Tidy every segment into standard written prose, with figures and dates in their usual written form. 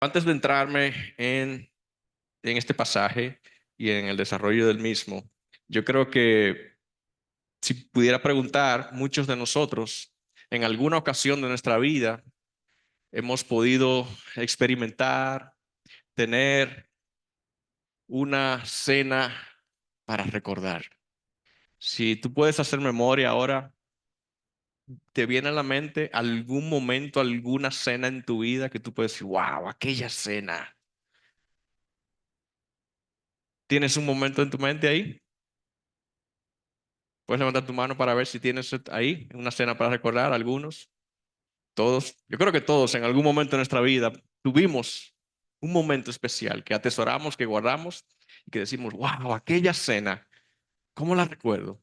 Antes de entrarme en este pasaje y en el desarrollo del mismo, yo creo que si pudiera preguntar, muchos de nosotros en alguna ocasión de nuestra vida hemos podido experimentar, tener una cena para recordar. Si tú puedes hacer memoria ahora, ¿te viene a la mente algún momento, alguna cena en tu vida que tú puedes decir, wow, aquella cena? ¿Tienes un momento en tu mente ahí? Puedes levantar tu mano para ver si tienes ahí una cena para recordar, algunos, todos. Yo creo que todos en algún momento de nuestra vida tuvimos un momento especial que atesoramos, que guardamos y que decimos, wow, aquella cena, ¿cómo la recuerdo?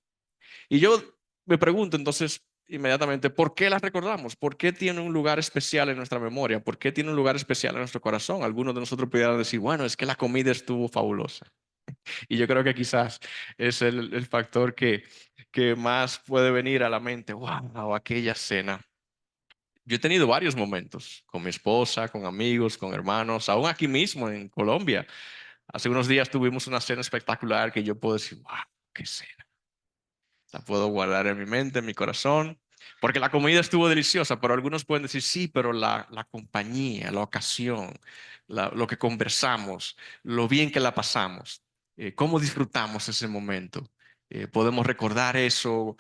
Y yo me pregunto entonces inmediatamente, ¿por qué la recordamos? ¿Por qué tiene un lugar especial en nuestra memoria? ¿Por qué tiene un lugar especial en nuestro corazón? Algunos de nosotros pudieran decir, bueno, es que la comida estuvo fabulosa. Y yo creo que quizás es el factor que más puede venir a la mente. Wow, aquella cena. Yo he tenido varios momentos con mi esposa, con amigos, con hermanos, aún aquí mismo en Colombia. Hace unos días tuvimos una cena espectacular que yo puedo decir, wow, qué cena. La puedo guardar en mi mente, en mi corazón, porque la comida estuvo deliciosa, pero algunos pueden decir, sí, pero la compañía, la ocasión, lo que conversamos, lo bien que la pasamos, cómo disfrutamos ese momento. Podemos recordar eso,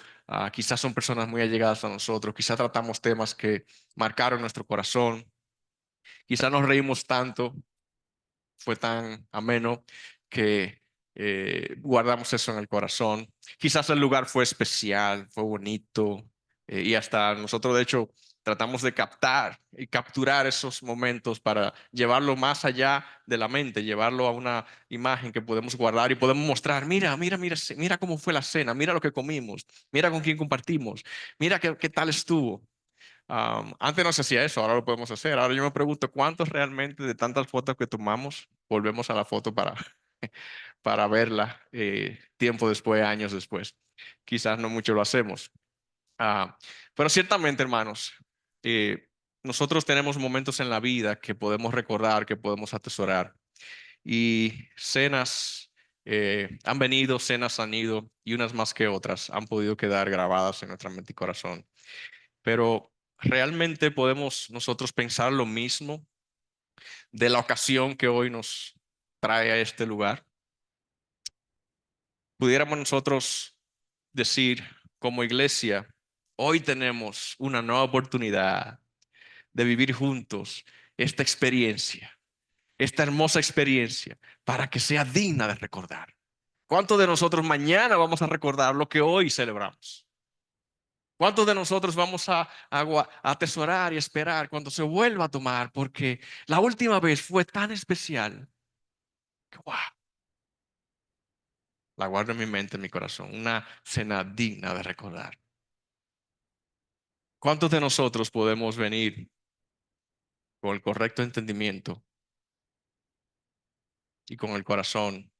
quizás son personas muy allegadas a nosotros, quizás tratamos temas que marcaron nuestro corazón, quizás nos reímos tanto, fue tan ameno que guardamos eso en el corazón. Quizás el lugar fue especial, fue bonito, y hasta nosotros de hecho tratamos de captar y capturar esos momentos para llevarlo más allá de la mente, llevarlo a una imagen que podemos guardar y podemos mostrar, mira, mira, mira, mira cómo fue la cena, mira lo que comimos, mira con quién compartimos, mira qué tal estuvo. Antes no se hacía eso, ahora lo podemos hacer. Ahora yo me pregunto, ¿cuántos realmente de tantas fotos que tomamos volvemos a la foto para verla tiempo después, años después? Quizás no mucho lo hacemos. Ah, pero ciertamente, hermanos, eh, nosotros tenemos momentos en la vida que podemos recordar, que podemos atesorar. Y cenas han venido, cenas han ido, y unas más que otras han podido quedar grabadas en nuestra mente y corazón. Pero ¿realmente podemos nosotros pensar lo mismo de la ocasión que hoy nos trae a este lugar? ¿Pudiéramos nosotros decir como iglesia, hoy tenemos una nueva oportunidad de vivir juntos esta experiencia, esta hermosa experiencia, para que sea digna de recordar? ¿Cuántos de nosotros mañana vamos a recordar lo que hoy celebramos? ¿Cuántos de nosotros vamos a atesorar y esperar cuando se vuelva a tomar? Porque la última vez fue tan especial que, wow, la guardo en mi mente, en mi corazón. Una cena digna de recordar. ¿Cuántos de nosotros podemos venir con el correcto entendimiento y con el corazón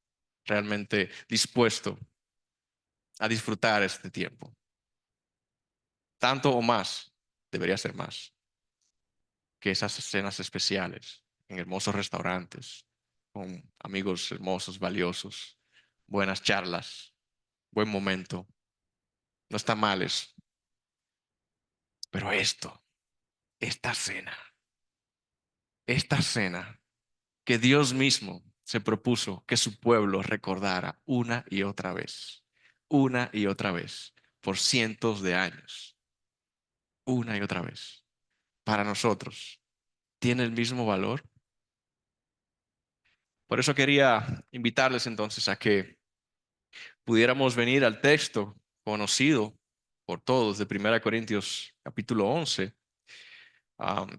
realmente dispuesto a disfrutar este tiempo? Tanto o más, debería ser más, que esas cenas especiales en hermosos restaurantes, con amigos hermosos, valiosos, buenas charlas, buen momento. No está mal eso. Pero esta cena que Dios mismo se propuso que su pueblo recordara una y otra vez, por cientos de años, una y otra vez, para nosotros, ¿tiene el mismo valor? Por eso quería invitarles entonces a que pudiéramos venir al texto conocido por todos de 1 Corintios capítulo 11.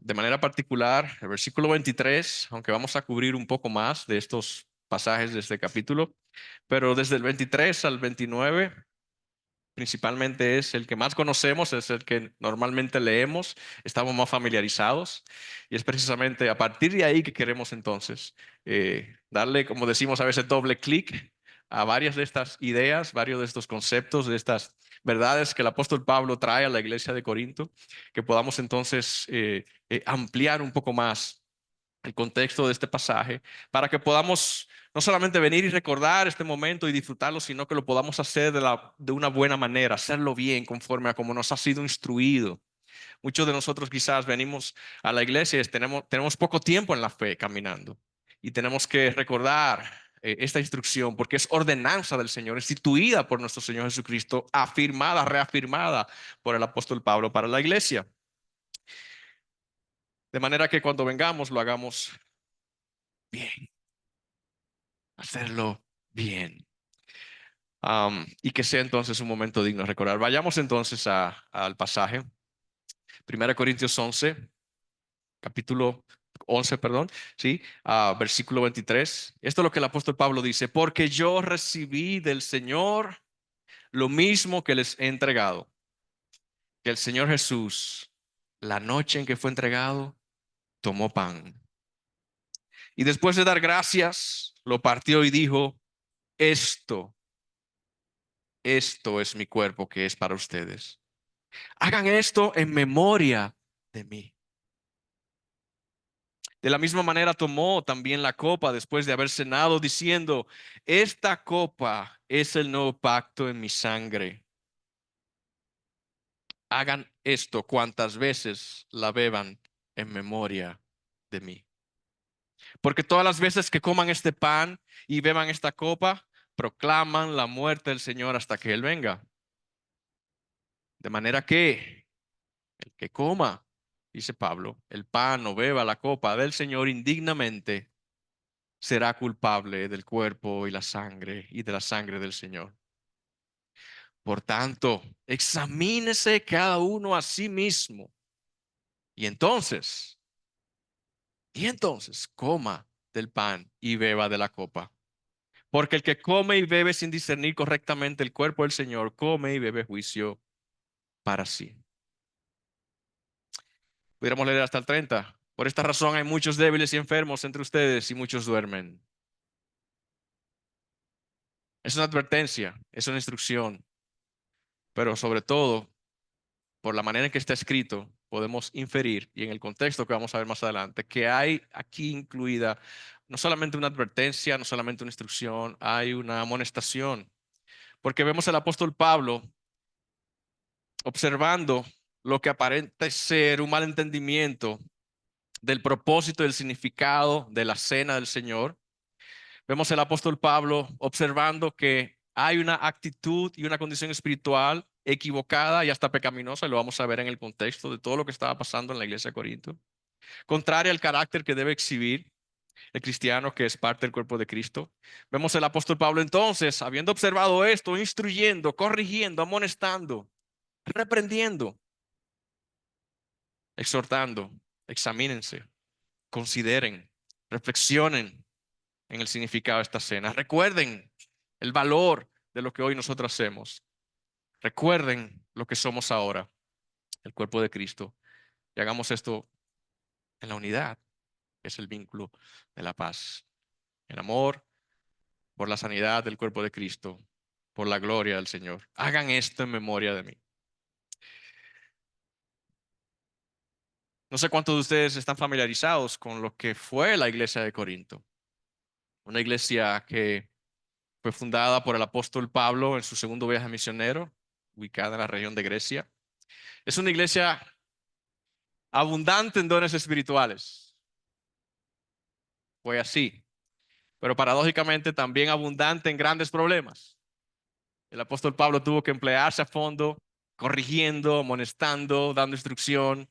De manera particular, el versículo 23, aunque vamos a cubrir un poco más de estos pasajes de este capítulo, pero desde el 23 al 29 principalmente es el que más conocemos, es el que normalmente leemos, estamos más familiarizados y es precisamente a partir de ahí que queremos entonces darle, como decimos a veces, doble clic a varias de estas ideas, varios de estos conceptos, de estas verdades que el apóstol Pablo trae a la iglesia de Corinto, que podamos entonces ampliar un poco más el contexto de este pasaje, para que podamos no solamente venir y recordar este momento y disfrutarlo, sino que lo podamos hacer de una buena manera, hacerlo bien conforme a como nos ha sido instruido. Muchos de nosotros quizás venimos a la iglesia y tenemos poco tiempo en la fe caminando y tenemos que recordar esta instrucción porque es ordenanza del Señor, instituida por nuestro Señor Jesucristo, afirmada, reafirmada por el apóstol Pablo para la iglesia. De manera que cuando vengamos lo hagamos bien, hacerlo bien. Y que sea entonces un momento digno de recordar. Vayamos entonces al pasaje. 1 Corintios 11, capítulo 11, perdón, ¿sí? Versículo 23. Esto es lo que el apóstol Pablo dice, porque yo recibí del Señor lo mismo que les he entregado, que el Señor Jesús, la noche en que fue entregado, tomó pan. Y después de dar gracias, lo partió y dijo, esto, esto es mi cuerpo que es para ustedes. Hagan esto en memoria de mí. De la misma manera tomó también la copa después de haber cenado, diciendo, esta copa es el nuevo pacto en mi sangre. Hagan esto cuantas veces la beban en memoria de mí. Porque todas las veces que coman este pan y beban esta copa, proclaman la muerte del Señor hasta que Él venga. De manera que el que coma, dice Pablo, el pan o beba la copa del Señor indignamente, será culpable del cuerpo y de la sangre del Señor. Por tanto, examínese cada uno a sí mismo y entonces, coma del pan y beba de la copa. Porque el que come y bebe sin discernir correctamente el cuerpo del Señor, come y bebe juicio para sí. Pudiéramos leer hasta el 30. Por esta razón hay muchos débiles y enfermos entre ustedes y muchos duermen. Es una advertencia, es una instrucción, pero sobre todo por la manera en que está escrito, podemos inferir, y en el contexto que vamos a ver más adelante, que hay aquí incluida no solamente una advertencia, no solamente una instrucción, hay una amonestación. Porque vemos al apóstol Pablo observando lo que aparenta ser un mal entendimiento del propósito y del significado de la cena del Señor. Vemos al apóstol Pablo observando que hay una actitud y una condición espiritual equivocada y hasta pecaminosa, y lo vamos a ver en el contexto de todo lo que estaba pasando en la iglesia de Corinto, contraria al carácter que debe exhibir el cristiano que es parte del cuerpo de Cristo. Vemos al apóstol Pablo entonces, habiendo observado esto, instruyendo, corrigiendo, amonestando, reprendiendo, exhortando, examínense, consideren, reflexionen en el significado de esta cena. Recuerden el valor de lo que hoy nosotros hacemos. Recuerden lo que somos ahora, el cuerpo de Cristo. Y hagamos esto en la unidad, que es el vínculo de la paz. En amor, por la sanidad del cuerpo de Cristo, por la gloria del Señor. Hagan esto en memoria de mí. No sé cuántos de ustedes están familiarizados con lo que fue la iglesia de Corinto. Una iglesia que fue fundada por el apóstol Pablo en su segundo viaje misionero, ubicada en la región de Grecia. Es una iglesia abundante en dones espirituales. Fue así, pero paradójicamente también abundante en grandes problemas. El apóstol Pablo tuvo que emplearse a fondo, corrigiendo, amonestando, dando instrucción,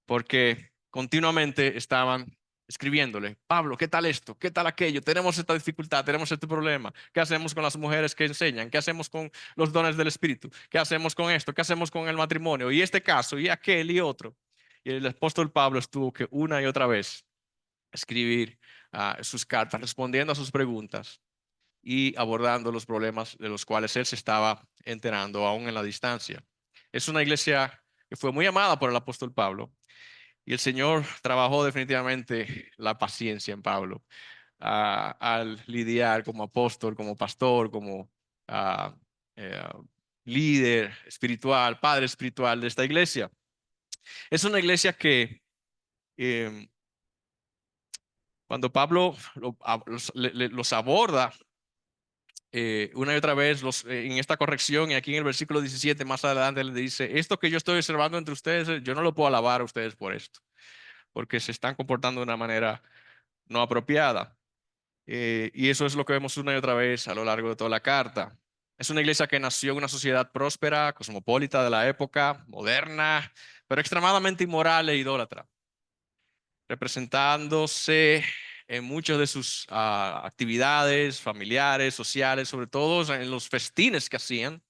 porque continuamente estaban escribiéndole, Pablo, ¿qué tal esto? ¿Qué tal aquello? Tenemos esta dificultad, tenemos este problema. ¿Qué hacemos con las mujeres que enseñan? ¿Qué hacemos con los dones del Espíritu? ¿Qué hacemos con esto? ¿Qué hacemos con el matrimonio? Y este caso, y aquel y otro. Y el apóstol Pablo estuvo que una y otra vez escribir sus cartas, respondiendo a sus preguntas y abordando los problemas de los cuales él se estaba enterando aún en la distancia. Es una iglesia que fue muy amada por el apóstol Pablo y el Señor trabajó definitivamente la paciencia en Pablo al lidiar como apóstol, como pastor, como ah, eh, líder espiritual, padre espiritual de esta iglesia. Es una iglesia que Cuando Pablo los aborda una y otra vez en esta corrección y aquí en el versículo 17 más adelante le dice, esto que yo estoy observando entre ustedes, yo no lo puedo alabar a ustedes por esto, porque se están comportando de una manera no apropiada. Y eso es lo que vemos una y otra vez a lo largo de toda la carta. Es una iglesia que nació en una sociedad próspera, cosmopolita de la época, moderna, pero extremadamente inmoral e idólatra, representándose en muchas de sus actividades familiares, sociales, sobre todo en los festines que hacían,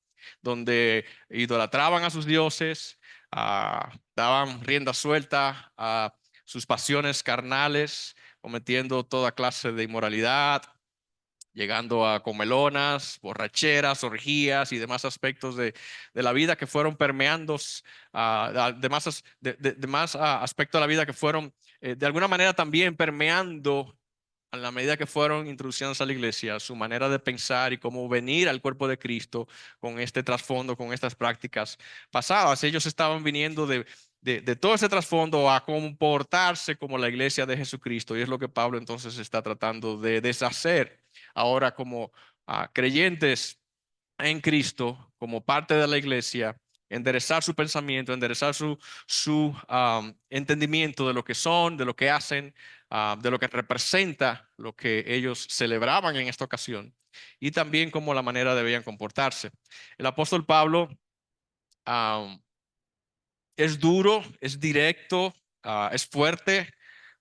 donde idolatraban a sus dioses, daban rienda suelta a sus pasiones carnales, cometiendo toda clase de inmoralidad, llegando a comelonas, borracheras, orgías y demás aspectos de la vida que fueron permeando, demás aspectos de la vida que fueron de alguna manera también permeando a la medida que fueron introduciéndose a la iglesia, su manera de pensar y cómo venir al cuerpo de Cristo con este trasfondo, con estas prácticas pasadas. Ellos estaban viniendo de todo ese trasfondo a comportarse como la iglesia de Jesucristo y es lo que Pablo entonces está tratando de deshacer ahora como creyentes en Cristo, como parte de la iglesia, enderezar su pensamiento, enderezar su entendimiento de lo que son, de lo que hacen, de lo que representa lo que ellos celebraban en esta ocasión y también como la manera debían comportarse. El apóstol Pablo um, es duro, es directo, es fuerte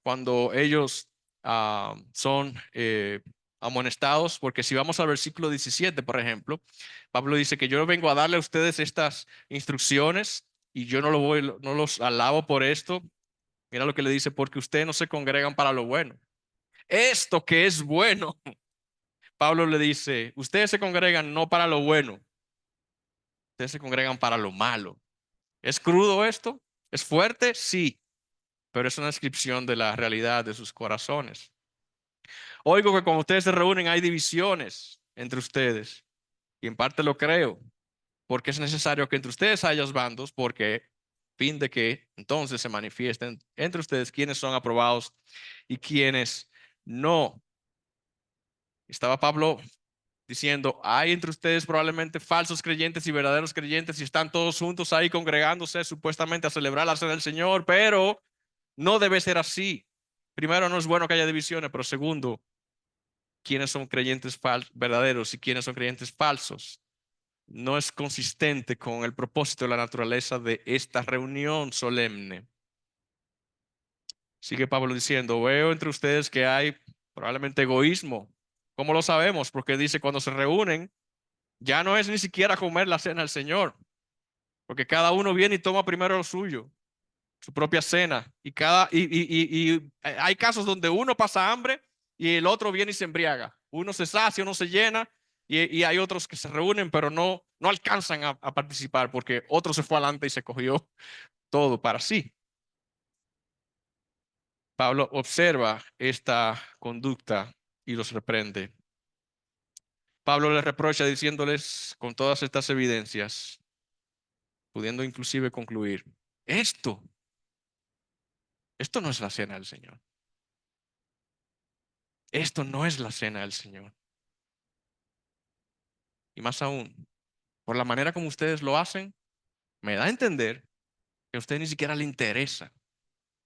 cuando ellos son amonestados, porque si vamos al versículo 17, por ejemplo, Pablo dice que yo vengo a darle a ustedes estas instrucciones y yo no los alabo por esto. Mira lo que le dice, porque ustedes no se congregan para lo bueno. Esto que es bueno, Pablo le dice, ustedes se congregan no para lo bueno, ustedes se congregan para lo malo. ¿Es crudo esto? ¿Es fuerte? Sí, pero es una descripción de la realidad de sus corazones. Oigo que cuando ustedes se reúnen hay divisiones entre ustedes, y en parte lo creo, porque es necesario que entre ustedes haya bandos, porque fin de que entonces se manifiesten entre ustedes quienes son aprobados y quienes no. Estaba Pablo diciendo, hay entre ustedes probablemente falsos creyentes y verdaderos creyentes y están todos juntos ahí congregándose supuestamente a celebrar la cena del Señor, pero no debe ser así. Primero, no es bueno que haya divisiones, pero segundo, quiénes son creyentes verdaderos y quiénes son creyentes falsos. No es consistente con el propósito y la naturaleza de esta reunión solemne. Sigue Pablo diciendo, veo entre ustedes que hay probablemente egoísmo. ¿Cómo lo sabemos? Porque dice, cuando se reúnen, ya no es ni siquiera comer la cena del Señor, porque cada uno viene y toma primero lo suyo, su propia cena. Y hay casos donde uno pasa hambre y el otro viene y se embriaga. Uno se sacia, uno se llena y hay otros que se reúnen, pero no alcanzan a participar porque otro se fue adelante y se cogió todo para sí. Pablo observa esta conducta y los reprende. Pablo les reprocha diciéndoles con todas estas evidencias, pudiendo inclusive concluir, esto, esto no es la cena del Señor. Esto no es la cena del Señor. Y más aún, por la manera como ustedes lo hacen, me da a entender que a usted ni siquiera le interesa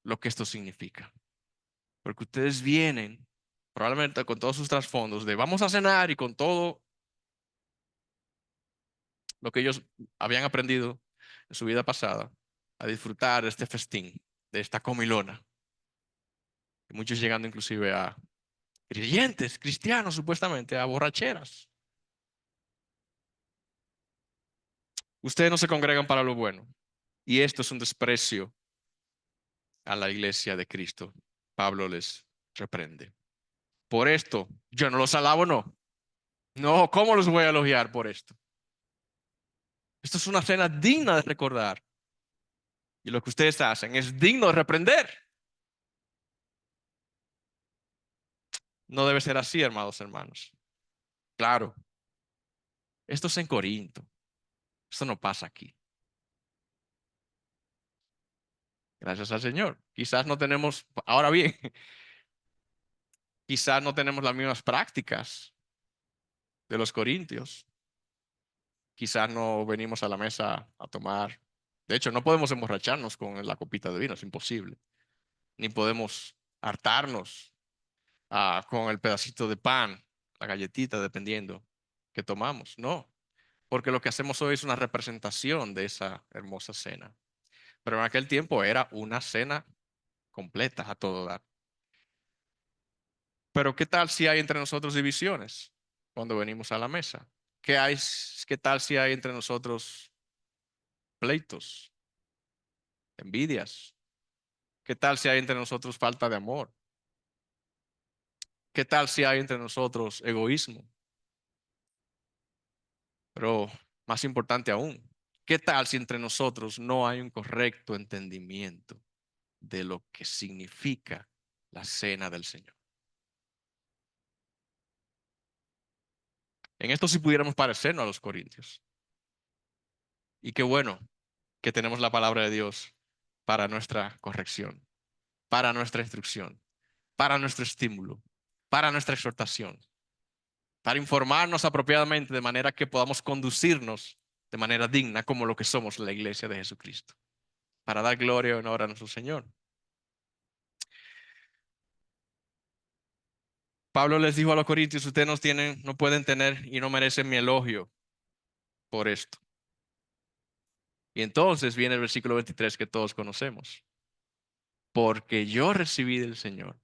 lo que esto significa. Porque ustedes vienen probablemente con todos sus trasfondos de vamos a cenar y con todo lo que ellos habían aprendido en su vida pasada a disfrutar de este festín, de esta comilona. Y muchos llegando inclusive a creyentes, cristianos supuestamente, a borracheras. Ustedes no se congregan para lo bueno. Y esto es un desprecio a la iglesia de Cristo. Pablo les reprende. Por esto, yo no los alabo, no. No, ¿cómo los voy a elogiar por esto? Esto es una cena digna de recordar. Y lo que ustedes hacen es digno de reprender. No debe ser así, hermanos. Claro, esto es en Corinto. Esto no pasa aquí. Gracias al Señor. Quizás no tenemos, ahora bien, Quizás no tenemos las mismas prácticas de los corintios. Quizás no venimos a la mesa a tomar. De hecho, no podemos emborracharnos con la copita de vino, es imposible. Ni podemos hartarnos con el pedacito de pan, la galletita, dependiendo que tomamos. No, porque lo que hacemos hoy es una representación de esa hermosa cena. Pero en aquel tiempo era una cena completa a todo dar. Pero ¿qué tal si hay entre nosotros divisiones cuando venimos a la mesa? ¿Qué tal si hay entre nosotros pleitos, envidias? ¿Qué tal si hay entre nosotros falta de amor? ¿Qué tal si hay entre nosotros egoísmo? Pero más importante aún, ¿qué tal si entre nosotros no hay un correcto entendimiento de lo que significa la cena del Señor? En esto sí pudiéramos parecernos a los corintios. Y qué bueno que tenemos la palabra de Dios para nuestra corrección, para nuestra instrucción, para nuestro estímulo, para nuestra exhortación, para informarnos apropiadamente de manera que podamos conducirnos de manera digna como lo que somos la iglesia de Jesucristo, para dar gloria y honor a nuestro Señor. Pablo les dijo a los corintios: ustedes no pueden tener y no merecen mi elogio por esto. Y entonces viene el versículo 23 que todos conocemos. Porque yo recibí del Señor.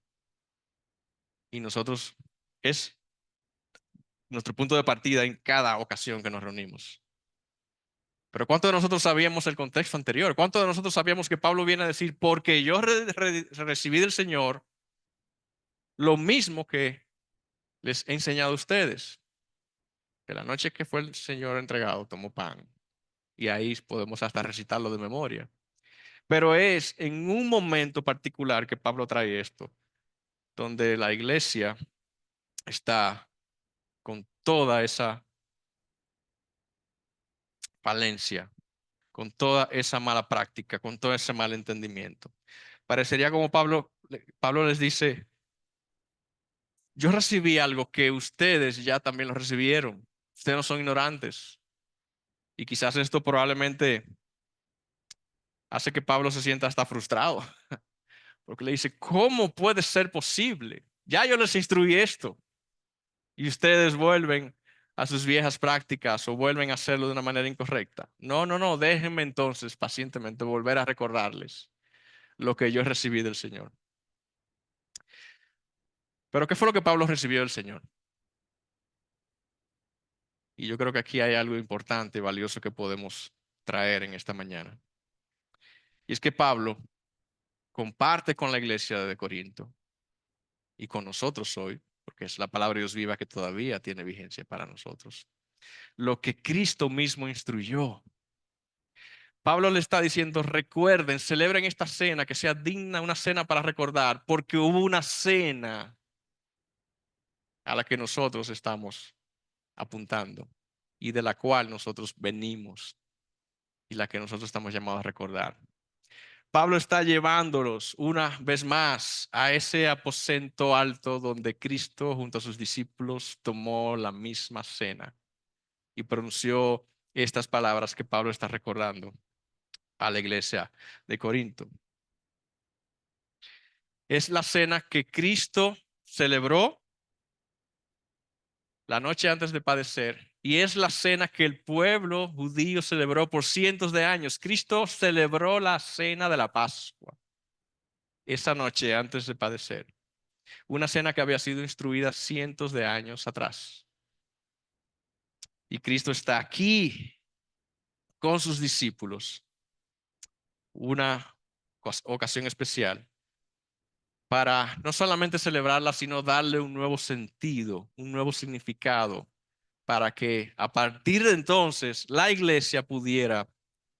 Y nosotros es nuestro punto de partida en cada ocasión que nos reunimos. Pero ¿cuántos de nosotros sabíamos el contexto anterior? ¿Cuántos de nosotros sabíamos que Pablo viene a decir: porque yo recibí del Señor lo mismo que les he enseñado a ustedes? Que la noche que fue el Señor entregado, tomó pan. Y ahí podemos hasta recitarlo de memoria. Pero es en un momento particular que Pablo trae esto, donde la iglesia está con toda esa falencia, con toda esa mala práctica, con todo ese mal entendimiento. Parecería como Pablo les dice: yo recibí algo que ustedes ya también lo recibieron. Ustedes no son ignorantes. Y quizás esto probablemente hace que Pablo se sienta hasta frustrado, porque le dice: ¿cómo puede ser posible? Ya yo les instruí esto y ustedes vuelven a sus viejas prácticas o vuelven a hacerlo de una manera incorrecta. No, no, no, déjenme entonces pacientemente volver a recordarles lo que yo recibí del Señor. Pero ¿qué fue lo que Pablo recibió del Señor? Y yo creo que aquí hay algo importante y valioso que podemos traer en esta mañana. Y es que Pablo comparte con la iglesia de Corinto y con nosotros hoy, porque es la palabra de Dios viva que todavía tiene vigencia para nosotros, lo que Cristo mismo instruyó. Pablo le está diciendo: recuerden, celebren esta cena, que sea digna, una cena para recordar, porque hubo una cena a la que nosotros estamos apuntando y de la cual nosotros venimos y la que nosotros estamos llamados a recordar. Pablo está llevándolos una vez más a ese aposento alto donde Cristo junto a sus discípulos tomó la misma cena y pronunció estas palabras que Pablo está recordando a la iglesia de Corinto. Es la cena que Cristo celebró la noche antes de padecer y es la cena que el pueblo judío celebró por cientos de años. Cristo celebró la cena de la Pascua esa noche antes de padecer. Una cena que había sido instruida cientos de años atrás. Y Cristo está aquí con sus discípulos, una ocasión especial, para no solamente celebrarla, sino darle un nuevo sentido, un nuevo significado, para que a partir de entonces la iglesia pudiera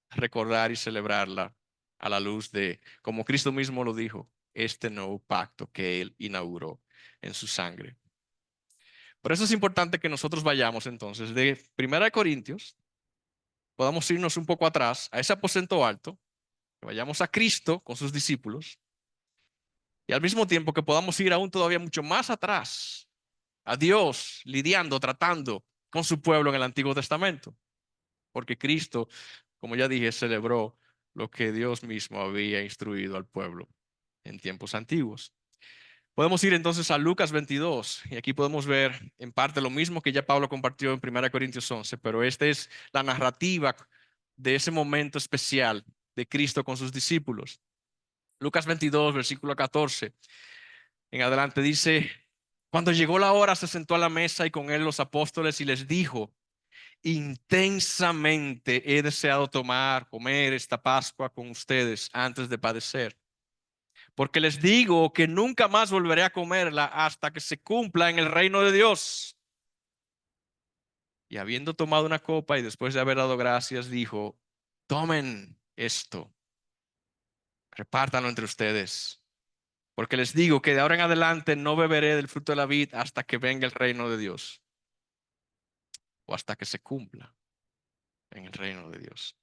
recordar y celebrarla a la luz de, como Cristo mismo lo dijo, este nuevo pacto que Él inauguró en su sangre. Por eso es importante que nosotros vayamos entonces de 1 Corintios, podamos irnos un poco atrás a ese aposento alto, que vayamos a Cristo con sus discípulos Y al mismo tiempo que podamos ir aún todavía mucho más atrás, a Dios lidiando, tratando con su pueblo en el Antiguo Testamento. Porque Cristo, como ya dije, celebró lo que Dios mismo había instruido al pueblo en tiempos antiguos. Podemos ir entonces a Lucas 22 y aquí podemos ver en parte lo mismo que ya Pablo compartió en 1 Corintios 11, pero esta es la narrativa de ese momento especial de Cristo con sus discípulos. Lucas 22, versículo 14 en adelante dice, cuando llegó la hora se sentó a la mesa y con él los apóstoles y les dijo, intensamente he deseado comer esta Pascua con ustedes antes de padecer. Porque les digo que nunca más volveré a comerla hasta que se cumpla en el reino de Dios. Y habiendo tomado una copa y después de haber dado gracias, dijo, tomen esto, repártanlo entre ustedes. Porque les digo que de ahora en adelante no beberé del fruto de la vid hasta que venga el reino de Dios o hasta que se cumpla en el reino de Dios.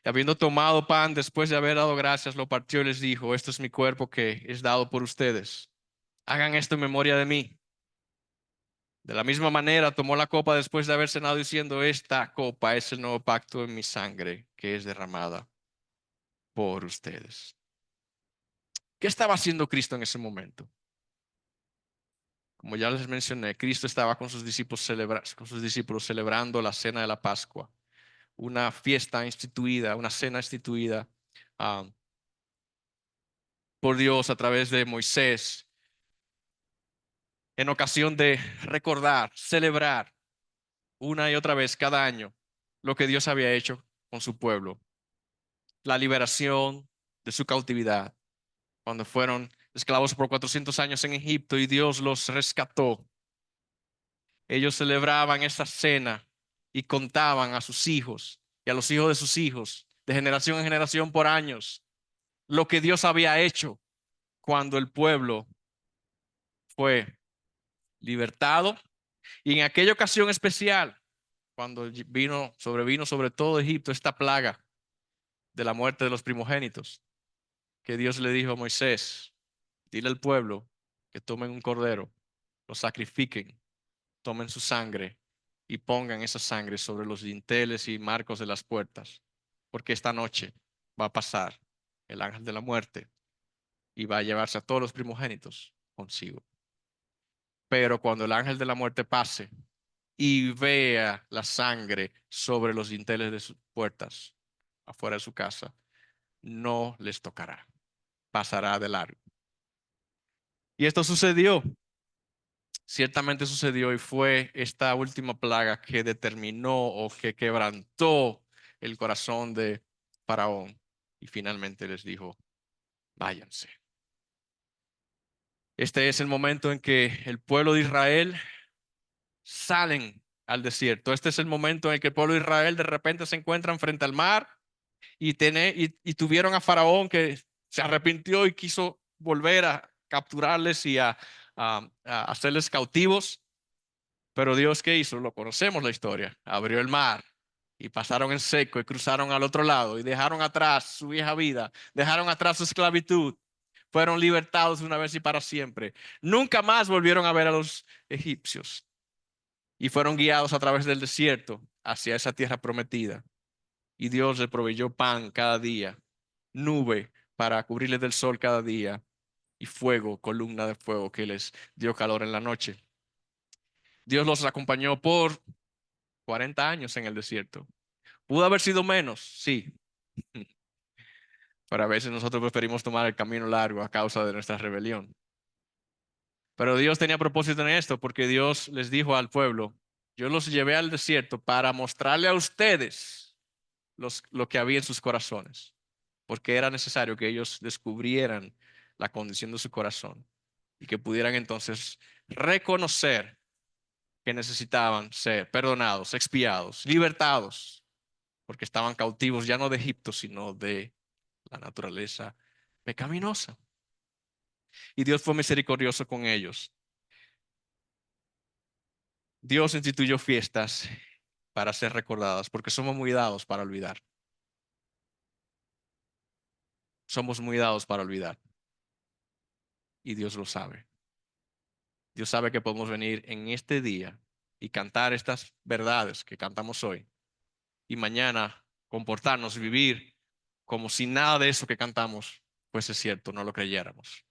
Y habiendo tomado pan después de haber dado gracias, lo partió y les dijo, esto es mi cuerpo que es dado por ustedes. Hagan esto en memoria de mí. De la misma manera tomó la copa después de haber cenado diciendo, esta copa es el nuevo pacto en mi sangre que es derramada por ustedes. ¿Qué estaba haciendo Cristo en ese momento? Como ya les mencioné, Cristo estaba con sus discípulos, celebrando la cena de la Pascua, una fiesta instituida, una cena instituida ah, por Dios a través de Moisés, en ocasión de recordar, celebrar una y otra vez cada año lo que Dios había hecho con su pueblo, la liberación de su cautividad, cuando fueron esclavos por 400 años en Egipto y Dios los rescató. Ellos celebraban esa cena y contaban a sus hijos y a los hijos de sus hijos, de generación en generación por años, lo que Dios había hecho cuando el pueblo fue libertado y en aquella ocasión especial, cuando sobrevino sobre todo Egipto esta plaga de la muerte de los primogénitos, que Dios le dijo a Moisés, dile al pueblo que tomen un cordero, lo sacrifiquen, tomen su sangre y pongan esa sangre sobre los dinteles y marcos de las puertas, porque esta noche va a pasar el ángel de la muerte y va a llevarse a todos los primogénitos consigo. Pero cuando el ángel de la muerte pase y vea la sangre sobre los dinteles de sus puertas, afuera de su casa, no les tocará, pasará de largo. Y esto sucedió, ciertamente sucedió y fue esta última plaga que determinó o que quebrantó el corazón de Faraón y finalmente les dijo, váyanse. Este es el momento en que el pueblo de Israel salen al desierto. Este es el momento en el que el pueblo de Israel de repente se encuentran frente al mar y tuvieron a Faraón que se arrepintió y quiso volver a capturarles y a hacerles cautivos. Pero Dios, ¿qué hizo? Lo conocemos la historia. Abrió el mar y pasaron en seco y cruzaron al otro lado y dejaron atrás su vieja vida, dejaron atrás su esclavitud. Fueron libertados una vez y para siempre. Nunca más volvieron a ver a los egipcios y fueron guiados a través del desierto hacia esa tierra prometida. Y Dios les proveyó pan cada día, nube para cubrirles del sol cada día y fuego, columna de fuego que les dio calor en la noche. Dios los acompañó por 40 años en el desierto. ¿Pudo haber sido menos? Sí, pero a veces nosotros preferimos tomar el camino largo a causa de nuestra rebelión. Pero Dios tenía propósito en esto porque Dios les dijo al pueblo, yo los llevé al desierto para mostrarle a ustedes lo que había en sus corazones, porque era necesario que ellos descubrieran la condición de su corazón y que pudieran entonces reconocer que necesitaban ser perdonados, expiados, libertados, porque estaban cautivos ya no de Egipto, sino de la naturaleza pecaminosa. Y Dios fue misericordioso con ellos. Dios instituyó fiestas para ser recordadas, porque somos muy dados para olvidar. Somos muy dados para olvidar. y Dios lo sabe. Dios sabe que podemos venir en este día y cantar estas verdades que cantamos hoy y mañana comportarnos, vivir como si nada de eso que cantamos fuese cierto, no lo creyéramos,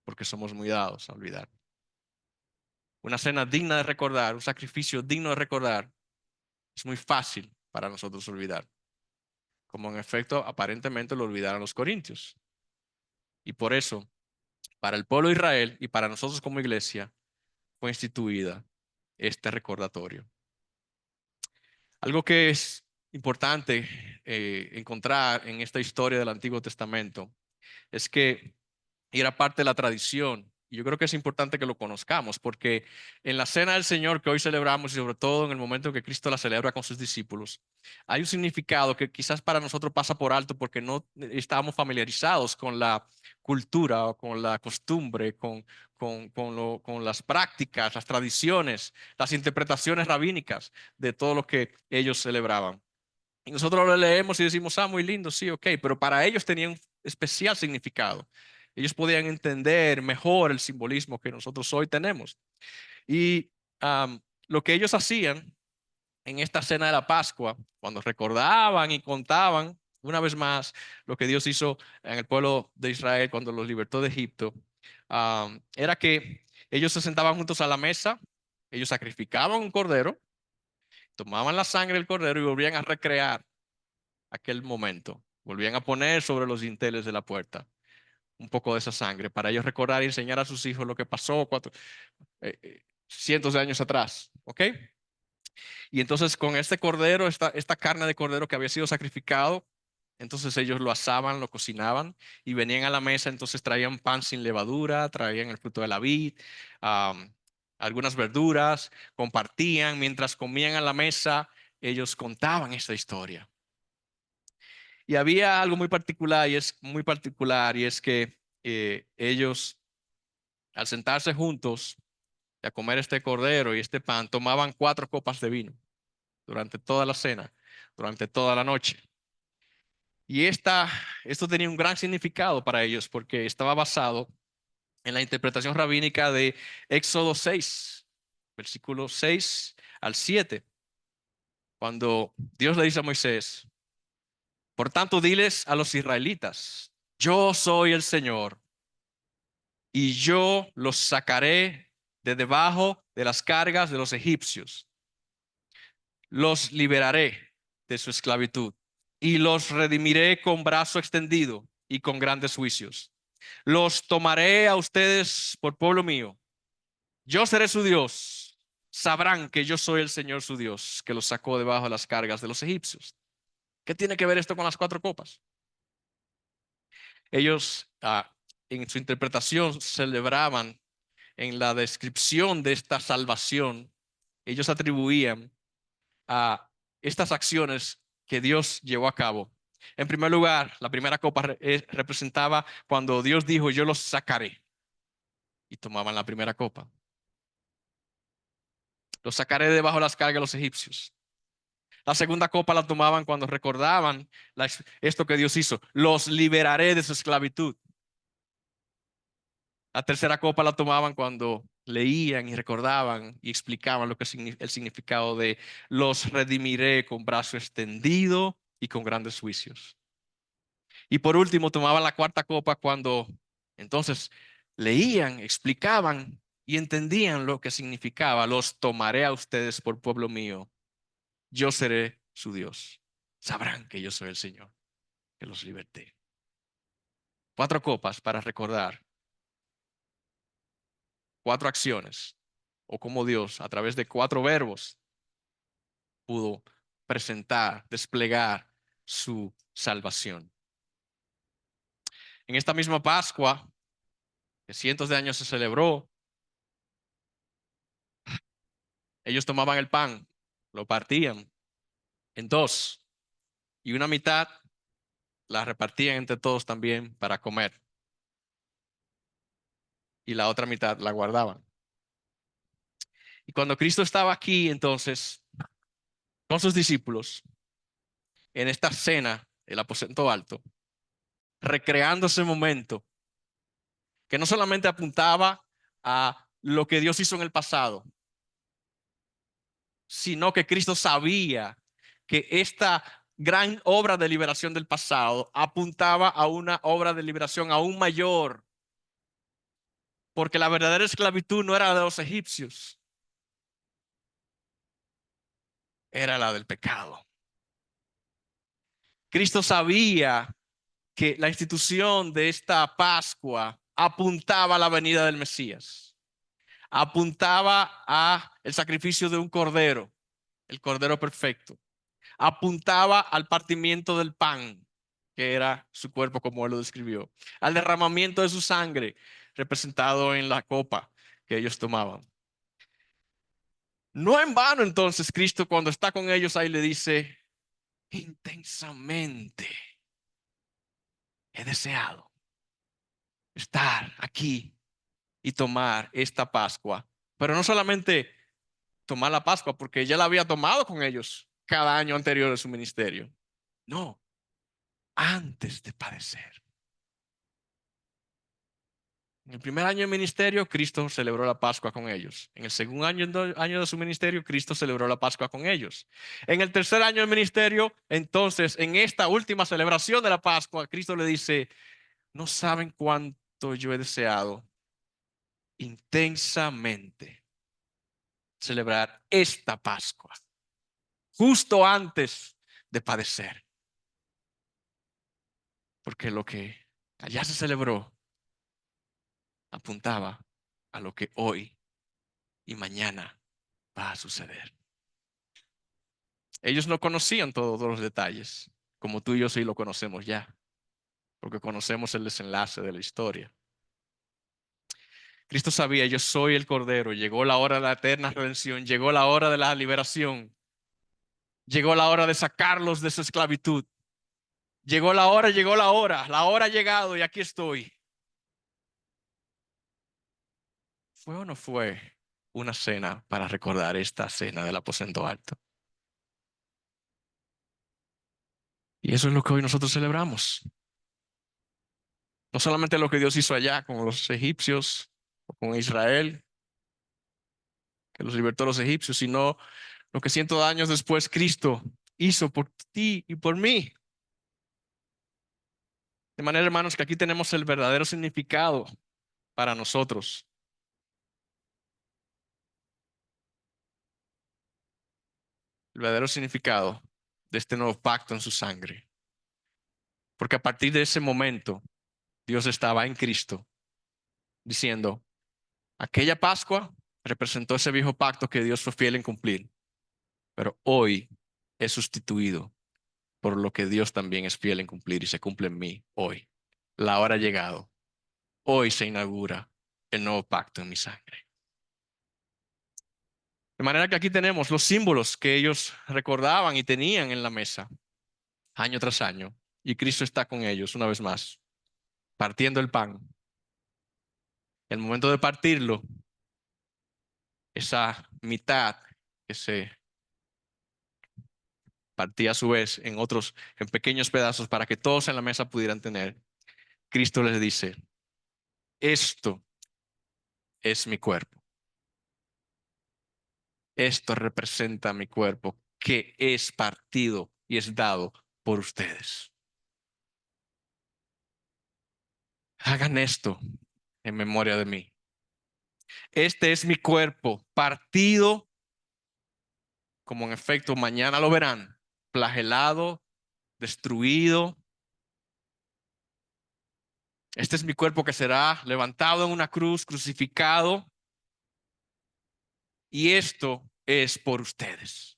porque somos muy dados a olvidar. Una cena digna de recordar, un sacrificio digno de recordar, es muy fácil para nosotros olvidar, como en efecto aparentemente lo olvidaron los corintios. Y por eso, para el pueblo de Israel y para nosotros como iglesia, fue instituida este recordatorio. Algo que es importante encontrar en esta historia del Antiguo Testamento es que era parte de la tradición. Y yo creo que es importante que lo conozcamos porque en la cena del Señor que hoy celebramos y sobre todo en el momento en que Cristo la celebra con sus discípulos, hay un significado que quizás para nosotros pasa por alto porque no estábamos familiarizados con la cultura o con la costumbre, con las prácticas, las tradiciones, las interpretaciones rabínicas de todo lo que ellos celebraban. Y nosotros lo leemos y decimos, ah, muy lindo, sí, ok, pero para ellos tenía un especial significado. Ellos podían entender mejor el simbolismo que nosotros hoy tenemos. Y lo que ellos hacían en esta cena de la Pascua, cuando recordaban y contaban una vez más lo que Dios hizo en el pueblo de Israel cuando los libertó de Egipto, era que ellos se sentaban juntos a la mesa, ellos sacrificaban un cordero, tomaban la sangre del cordero y volvían a recrear aquel momento. Volvían a poner sobre los dinteles de la puerta un poco de esa sangre para ellos recordar y enseñar a sus hijos lo que pasó cientos de años atrás. ¿Ok? Y entonces con este cordero, esta carne de cordero que había sido sacrificado, entonces ellos lo asaban, lo cocinaban y venían a la mesa, entonces traían pan sin levadura, traían el fruto de la vid, am, algunas verduras, compartían, mientras comían a la mesa, ellos contaban esta historia. Y había algo muy particular y es que ellos al sentarse juntos y a comer este cordero y este pan tomaban 4 copas de vino durante toda la cena, durante toda la noche. Y esto tenía un gran significado para ellos porque estaba basado en la interpretación rabínica de Éxodo 6, versículos 6 al 7, cuando Dios le dice a Moisés, por tanto diles a los israelitas, yo soy el Señor y yo los sacaré de debajo de las cargas de los egipcios. Los liberaré de su esclavitud y los redimiré con brazo extendido y con grandes juicios. Los tomaré a ustedes por pueblo mío. Yo seré su Dios. Sabrán que yo soy el Señor su Dios, que los sacó debajo de las cargas de los egipcios. ¿Qué tiene que ver esto con las 4 copas? Ellos en su interpretación celebraban en la descripción de esta salvación, ellos atribuían a estas acciones que Dios llevó a cabo. En primer lugar, la primera copa representaba cuando Dios dijo, yo los sacaré. Y tomaban la primera copa. Los sacaré debajo de las cargas de los egipcios. La segunda copa la tomaban cuando recordaban esto que Dios hizo. Los liberaré de su esclavitud. La tercera copa la tomaban cuando leían y recordaban y explicaban lo que es el significado de los redimiré con brazo extendido y con grandes juicios. Y por último tomaban la cuarta copa cuando entonces leían, explicaban y entendían lo que significaba. Los tomaré a ustedes por pueblo mío. Yo seré su Dios. Sabrán que yo soy el Señor, que los liberté. 4 copas para recordar 4 acciones o cómo Dios a través de 4 verbos pudo presentar, desplegar su salvación. En esta misma Pascua, que cientos de años se celebró, ellos tomaban el pan, lo partían en dos y una mitad la repartían entre todos también para comer y la otra mitad la guardaban. Y cuando Cristo estaba aquí, entonces, con sus discípulos, en esta cena, el aposento alto, recreando ese momento, que no solamente apuntaba a lo que Dios hizo en el pasado, sino que Cristo sabía que esta gran obra de liberación del pasado apuntaba a una obra de liberación aún mayor, porque la verdadera esclavitud no era de los egipcios, era la del pecado. Cristo sabía que la institución de esta Pascua apuntaba a la venida del Mesías, apuntaba a el sacrificio de un cordero, el cordero perfecto, apuntaba al partimiento del pan, que era su cuerpo como él lo describió, al derramamiento de su sangre, representado en la copa que ellos tomaban. No en vano entonces Cristo cuando está con ellos ahí le dice, intensamente he deseado estar aquí y tomar esta Pascua. Pero no solamente tomar la Pascua, porque ya la había tomado con ellos cada año anterior de su ministerio. No, antes de padecer. En el primer año de ministerio, Cristo celebró la Pascua con ellos. En el segundo año de su ministerio, Cristo celebró la Pascua con ellos. En el tercer año del ministerio, entonces, en esta última celebración de la Pascua, Cristo le dice, no saben cuánto yo he deseado intensamente celebrar esta Pascua, justo antes de padecer. Porque lo que allá se celebró apuntaba a lo que hoy y mañana va a suceder. Ellos no conocían todos los detalles, como tú y yo sí lo conocemos ya, porque conocemos el desenlace de la historia. Cristo sabía, yo soy el Cordero, llegó la hora de la eterna redención, llegó la hora de la liberación, llegó la hora de sacarlos de su esclavitud. Llegó la hora ha llegado y aquí estoy. ¿Fue o no fue una cena para recordar esta cena del aposento alto? Y eso es lo que hoy nosotros celebramos. No solamente lo que Dios hizo allá con los egipcios o con Israel, que los libertó a los egipcios, sino lo que cientos de años después Cristo hizo por ti y por mí. De manera, hermanos, que aquí tenemos el verdadero significado para nosotros. El verdadero significado de este nuevo pacto en su sangre. Porque a partir de ese momento, Dios estaba en Cristo diciendo, aquella Pascua representó ese viejo pacto que Dios fue fiel en cumplir, pero hoy es sustituido por lo que Dios también es fiel en cumplir y se cumple en mí hoy. La hora ha llegado. Hoy se inaugura el nuevo pacto en mi sangre. De manera que aquí tenemos los símbolos que ellos recordaban y tenían en la mesa año tras año. Y Cristo está con ellos una vez más, partiendo el pan. El momento de partirlo, esa mitad que se partía a su vez en otros, en pequeños pedazos para que todos en la mesa pudieran tener. Cristo les dice, esto es mi cuerpo. Esto representa mi cuerpo que es partido y es dado por ustedes. Hagan esto en memoria de mí. Este es mi cuerpo partido, como en efecto mañana lo verán, flagelado, destruido. Este es mi cuerpo que será levantado en una cruz, crucificado. Y esto es por ustedes.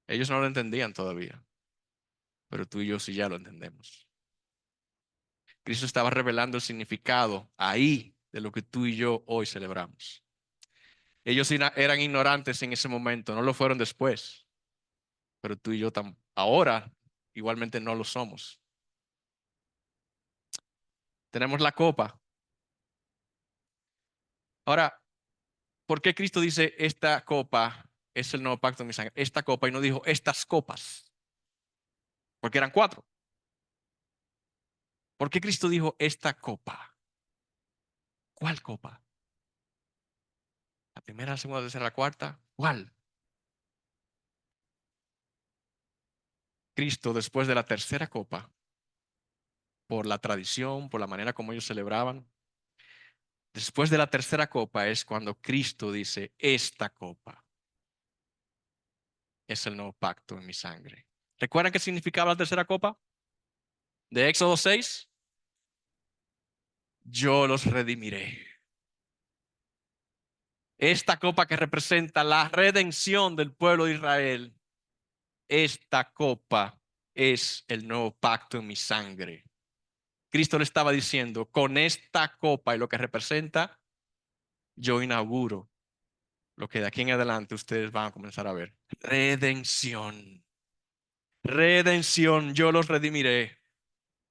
Ellos no lo entendían todavía, pero tú y yo sí ya lo entendemos. Cristo estaba revelando el significado ahí de lo que tú y yo hoy celebramos. Ellos eran ignorantes en ese momento, no lo fueron después, pero tú y yo ahora igualmente no lo somos. Tenemos la copa. Ahora, ¿por qué Cristo dice esta copa es el nuevo pacto en mi sangre? Esta copa y no dijo estas copas, porque eran cuatro. ¿Por qué Cristo dijo esta copa? ¿Cuál copa? ¿La primera, la segunda, la tercera, la cuarta? ¿Cuál? Cristo, después de la tercera copa, por la tradición, por la manera como ellos celebraban, después de la tercera copa es cuando Cristo dice, esta copa es el nuevo pacto en mi sangre. ¿Recuerdan qué significaba la tercera copa? De Éxodo 6, yo los redimiré. Esta copa que representa la redención del pueblo de Israel, esta copa es el nuevo pacto en mi sangre. Cristo le estaba diciendo, con esta copa y lo que representa, yo inauguro lo que de aquí en adelante ustedes van a comenzar a ver. Redención. Redención, yo los redimiré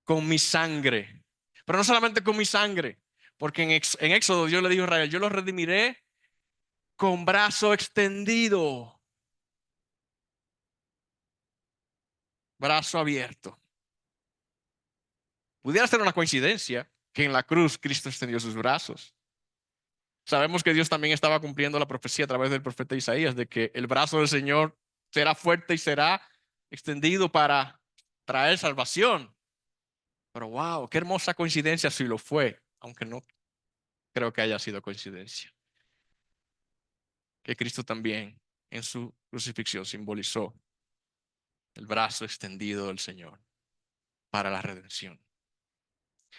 con mi sangre. Pero no solamente con mi sangre, porque en Éxodo Dios le dijo a Israel, yo los redimiré con brazo extendido, brazo abierto. Pudiera ser una coincidencia que en la cruz Cristo extendió sus brazos. Sabemos que Dios también estaba cumpliendo la profecía a través del profeta Isaías de que el brazo del Señor será fuerte y será extendido para traer salvación. Pero wow, qué hermosa coincidencia si lo fue, aunque no creo que haya sido coincidencia. Que Cristo también en su crucifixión simbolizó el brazo extendido del Señor para la redención.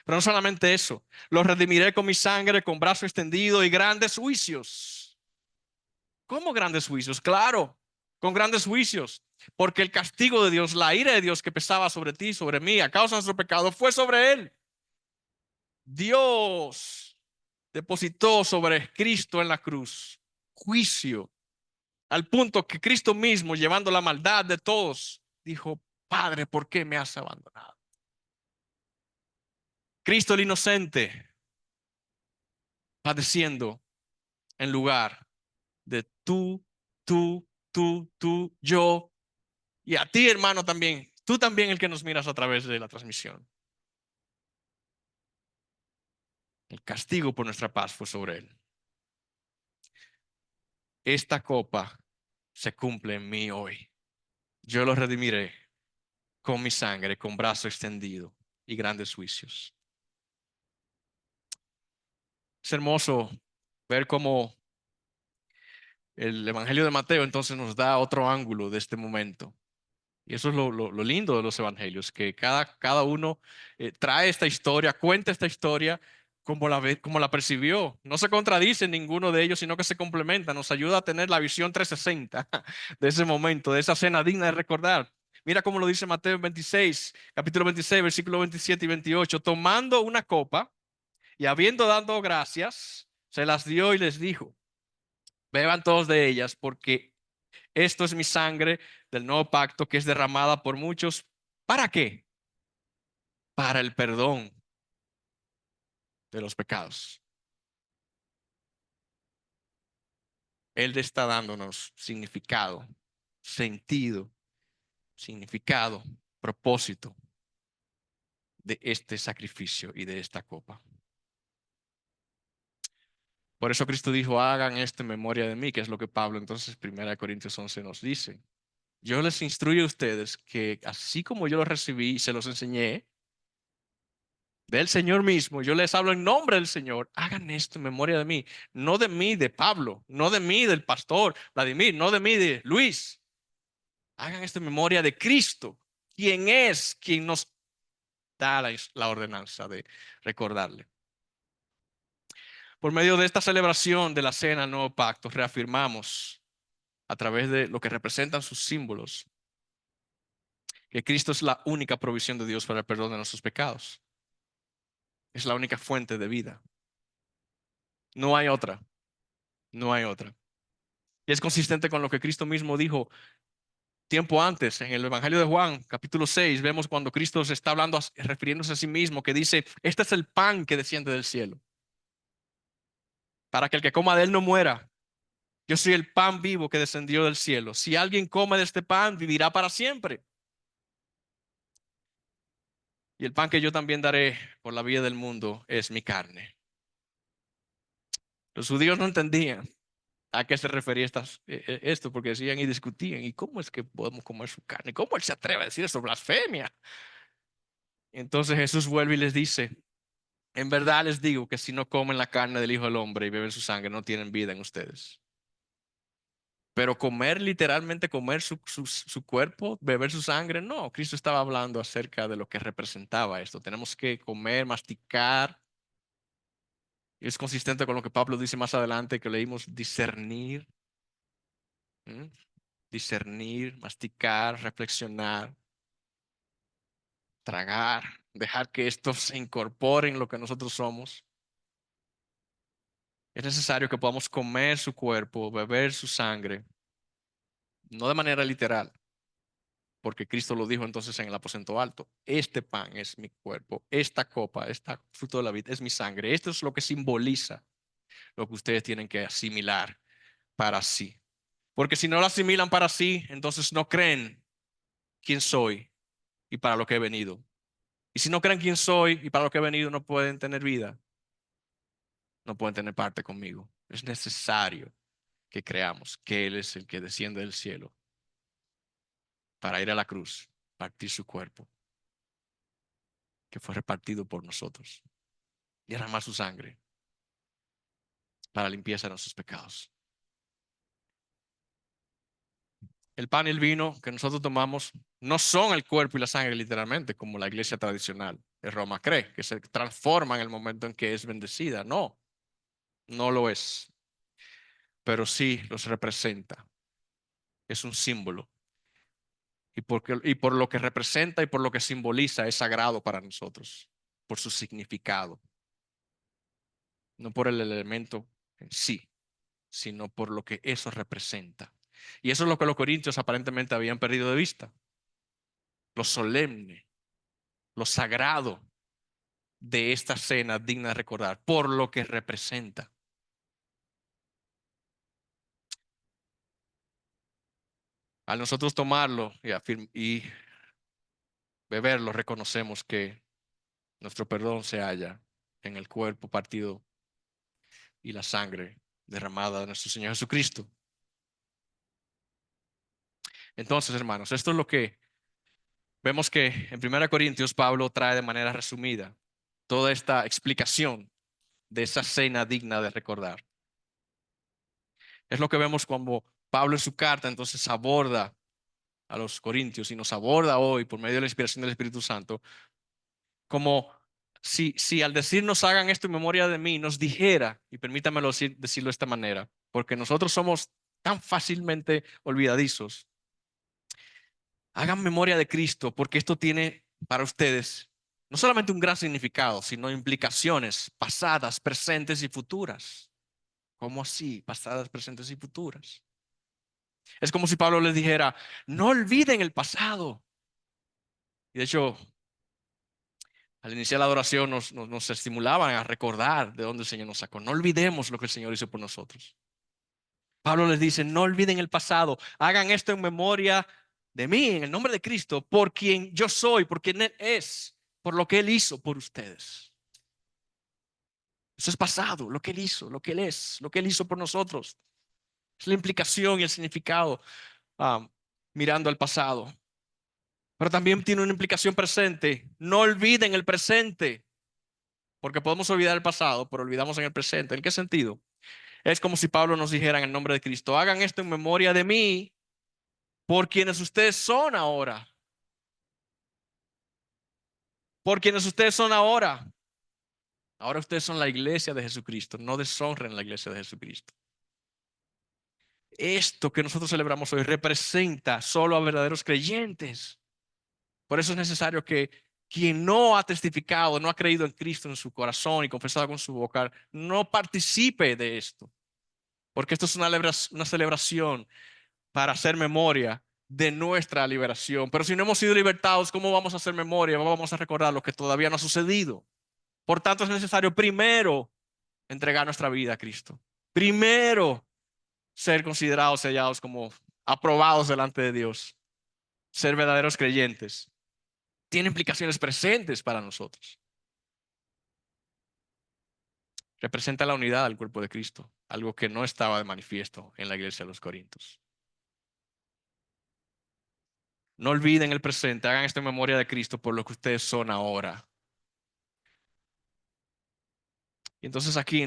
Pero no solamente eso, los redimiré con mi sangre, con brazo extendido y grandes juicios. ¿Cómo grandes juicios? Claro, con grandes juicios. Porque el castigo de Dios, la ira de Dios que pesaba sobre ti, sobre mí, a causa de nuestro pecado, fue sobre él. Dios depositó sobre Cristo en la cruz juicio, al punto que Cristo mismo, llevando la maldad de todos, dijo, Padre, ¿por qué me has abandonado? Cristo el inocente, padeciendo en lugar de tú, yo y a ti, hermano, también. Tú también el que nos miras a través de la transmisión. El castigo por nuestra paz fue sobre él. Esta copa se cumple en mí hoy. Yo lo redimiré con mi sangre, con brazo extendido y grandes juicios. Es hermoso ver cómo el Evangelio de Mateo entonces nos da otro ángulo de este momento. Y eso es lo lindo de los evangelios, que cada uno trae esta historia, cuenta esta historia como la percibió. No se contradice en ninguno de ellos, sino que se complementa, nos ayuda a tener la visión 360 de ese momento, de esa cena digna de recordar. Mira cómo lo dice Mateo 26, capítulo 26, versículo 27 y 28. Tomando una copa y habiendo dado gracias, se las dio y les dijo, beban todos de ellas porque esto es mi sangre del nuevo pacto que es derramada por muchos. ¿Para qué? Para el perdón de los pecados. Él está dándonos significado, sentido, significado, propósito de este sacrificio y de esta copa. Por eso Cristo dijo, hagan esto en memoria de mí, que es lo que Pablo entonces 1 Corintios 11 nos dice. Yo les instruyo a ustedes que así como yo los recibí y se los enseñé, del Señor mismo, yo les hablo en nombre del Señor, hagan esto en memoria de mí, de Pablo, no de mí, del pastor Vladimir, no de mí, de Luis. Hagan esto en memoria de Cristo, quien es quien nos da la ordenanza de recordarle. Por medio de esta celebración de la cena del nuevo pacto, reafirmamos a través de lo que representan sus símbolos que Cristo es la única provisión de Dios para el perdón de nuestros pecados. Es la única fuente de vida. No hay otra, no hay otra. Y es consistente con lo que Cristo mismo dijo tiempo antes en el Evangelio de Juan, capítulo 6. Vemos cuando Cristo se está hablando, refiriéndose a sí mismo, que dice, este es el pan que desciende del cielo, para que el que coma de él no muera. Yo soy el pan vivo que descendió del cielo. Si alguien come de este pan, vivirá para siempre. Y el pan que yo también daré por la vida del mundo es mi carne. Los judíos no entendían a qué se refería esto, porque decían y discutían, ¿y cómo es que podemos comer su carne? ¿Cómo él se atreve a decir eso? Blasfemia. Entonces Jesús vuelve y les dice, en verdad les digo que si no comen la carne del Hijo del Hombre y beben su sangre, no tienen vida en ustedes. Pero comer, literalmente comer su cuerpo, beber su sangre, no. Cristo estaba hablando acerca de lo que representaba esto. Tenemos que comer, masticar. Y es consistente con lo que Pablo dice más adelante, que leímos, discernir. ¿Mm? Discernir, masticar, reflexionar, tragar, dejar que esto se incorpore en lo que nosotros somos. Es necesario que podamos comer su cuerpo, beber su sangre, no de manera literal, porque Cristo lo dijo entonces en el aposento alto. Este pan es mi cuerpo, esta copa, esta fruto de la vida es mi sangre. Esto es lo que simboliza lo que ustedes tienen que asimilar para sí. Porque si no lo asimilan para sí, entonces no creen quién soy y para lo que he venido. Y si no creen quién soy y para lo que he venido, no pueden tener vida, no pueden tener parte conmigo. Es necesario que creamos que Él es el que desciende del cielo para ir a la cruz, partir su cuerpo, que fue repartido por nosotros, y derramar su sangre para limpieza de nuestros pecados. El pan y el vino que nosotros tomamos no son el cuerpo y la sangre literalmente, como la iglesia tradicional de Roma cree, que se transforma en el momento en que es bendecida. No, no lo es, pero sí los representa. Es un símbolo. Y por lo que representa y por lo que simboliza es sagrado para nosotros, por su significado, no por el elemento en sí, sino por lo que eso representa. Y eso es lo que los corintios aparentemente habían perdido de vista, lo solemne, lo sagrado de esta cena digna de recordar, por lo que representa. Al nosotros tomarlo y beberlo, reconocemos que nuestro perdón se halla en el cuerpo partido y la sangre derramada de nuestro Señor Jesucristo. Entonces, hermanos, esto es lo que vemos que en 1 Corintios Pablo trae de manera resumida toda esta explicación de esa cena digna de recordar. Es lo que vemos cuando Pablo en su carta entonces aborda a los corintios y nos aborda hoy por medio de la inspiración del Espíritu Santo, como si al decirnos hagan esto en memoria de mí, nos dijera, y permítamelo decirlo de esta manera, porque nosotros somos tan fácilmente olvidadizos. Hagan memoria de Cristo porque esto tiene para ustedes no solamente un gran significado, sino implicaciones pasadas, presentes y futuras. ¿Cómo así? Pasadas, presentes y futuras. Es como si Pablo les dijera, no olviden el pasado. Y de hecho, al iniciar la adoración nos estimulaban a recordar de dónde el Señor nos sacó. No olvidemos lo que el Señor hizo por nosotros. Pablo les dice, no olviden el pasado, hagan esto en memoria de mí, en el nombre de Cristo, por quien yo soy, por quien Él es, por lo que Él hizo por ustedes. Eso es pasado, lo que Él hizo, lo que Él es, lo que Él hizo por nosotros. Es la implicación y el significado mirando al pasado. Pero también tiene una implicación presente. No olviden el presente, porque podemos olvidar el pasado, pero olvidamos en el presente. ¿En qué sentido? Es como si Pablo nos dijera en el nombre de Cristo, hagan esto en memoria de mí, por quienes ustedes son ahora. Por quienes ustedes son ahora. Ahora ustedes son la iglesia de Jesucristo. No deshonren la iglesia de Jesucristo. Esto que nosotros celebramos hoy representa solo a verdaderos creyentes. Por eso es necesario que quien no ha testificado, no ha creído en Cristo en su corazón y confesado con su boca, no participe de esto. Porque esto es una celebración para hacer memoria de nuestra liberación. Pero si no hemos sido libertados, ¿cómo vamos a hacer memoria? ¿Cómo vamos a recordar lo que todavía no ha sucedido? Por tanto, es necesario primero entregar nuestra vida a Cristo. Primero, ser considerados, sellados como aprobados delante de Dios. Ser verdaderos creyentes. tiene implicaciones presentes para nosotros. Representa la unidad del cuerpo de Cristo, algo que no estaba de manifiesto en la iglesia de los Corintios. No olviden el presente, hagan esto en memoria de Cristo por lo que ustedes son ahora. Y entonces aquí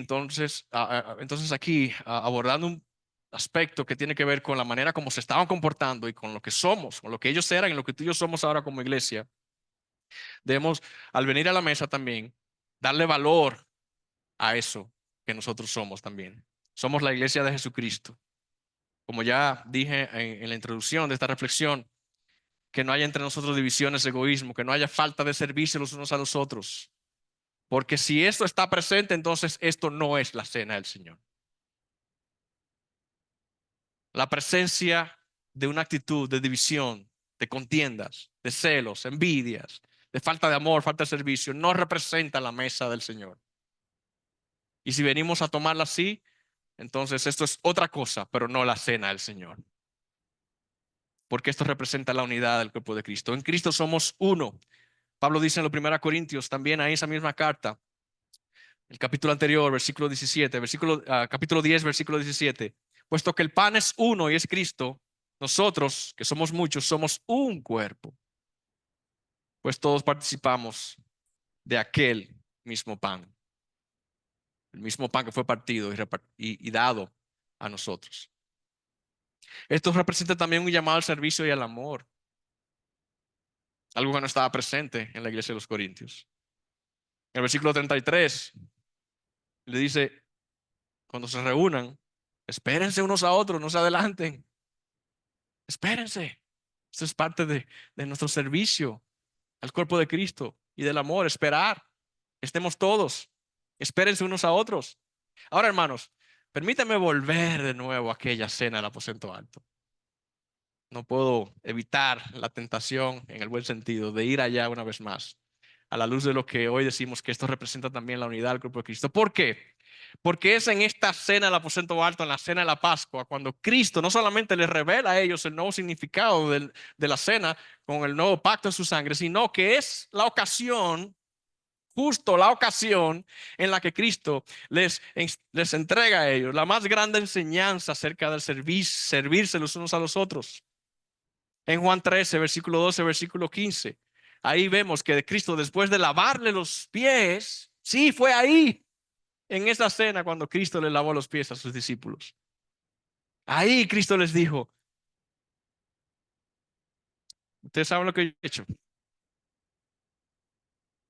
abordando un aspecto que tiene que ver con la manera como se estaban comportando y con lo que somos, con lo que ellos eran y lo que tú y yo somos ahora como iglesia, debemos al venir a la mesa también darle valor a eso que nosotros somos también. Somos la iglesia de Jesucristo. Como ya dije en la introducción de esta reflexión, que no haya entre nosotros divisiones, egoísmo, que no haya falta de servicio los unos a los otros. Porque si esto está presente, entonces esto no es la cena del Señor. La presencia de una actitud de división, de contiendas, de celos, envidias, de falta de amor, falta de servicio, no representa la mesa del Señor. Y si venimos a tomarla así, entonces esto es otra cosa, pero no la cena del Señor. Porque esto representa la unidad del cuerpo de Cristo. En Cristo somos uno. Pablo dice en los 1 Corintios, también ahí esa misma carta, el capítulo anterior, versículo 17, capítulo 10, versículo 17. Puesto que el pan es uno y es Cristo, nosotros, que somos muchos, somos un cuerpo, pues todos participamos de aquel mismo pan, el mismo pan que fue partido y dado a nosotros. Esto representa también un llamado al servicio y al amor, algo que no estaba presente en la iglesia de los Corintios. En el versículo 33 le dice, cuando se reúnan, espérense unos a otros, no se adelanten, espérense. Esto es parte de nuestro servicio al cuerpo de Cristo y del amor, esperar. Estemos todos, espérense unos a otros. Ahora, hermanos, permítanme volver de nuevo a aquella cena del aposento alto. No puedo evitar la tentación, en el buen sentido, de ir allá una vez más, a la luz de lo que hoy decimos que esto representa también la unidad del cuerpo de Cristo. ¿Por qué? Porque es en esta cena del aposento alto, en la cena de la Pascua, cuando Cristo no solamente les revela a ellos el nuevo significado de la cena con el nuevo pacto en su sangre, sino que es la ocasión, justo la ocasión en la que Cristo les entrega a ellos la más grande enseñanza acerca del servirse los unos a los otros. En Juan 13, versículo 12, versículo 15, ahí vemos que Cristo, después de lavarle los pies, sí, fue ahí, en esa cena, cuando Cristo le lavó los pies a sus discípulos. Ahí Cristo les dijo, ustedes saben lo que yo he hecho.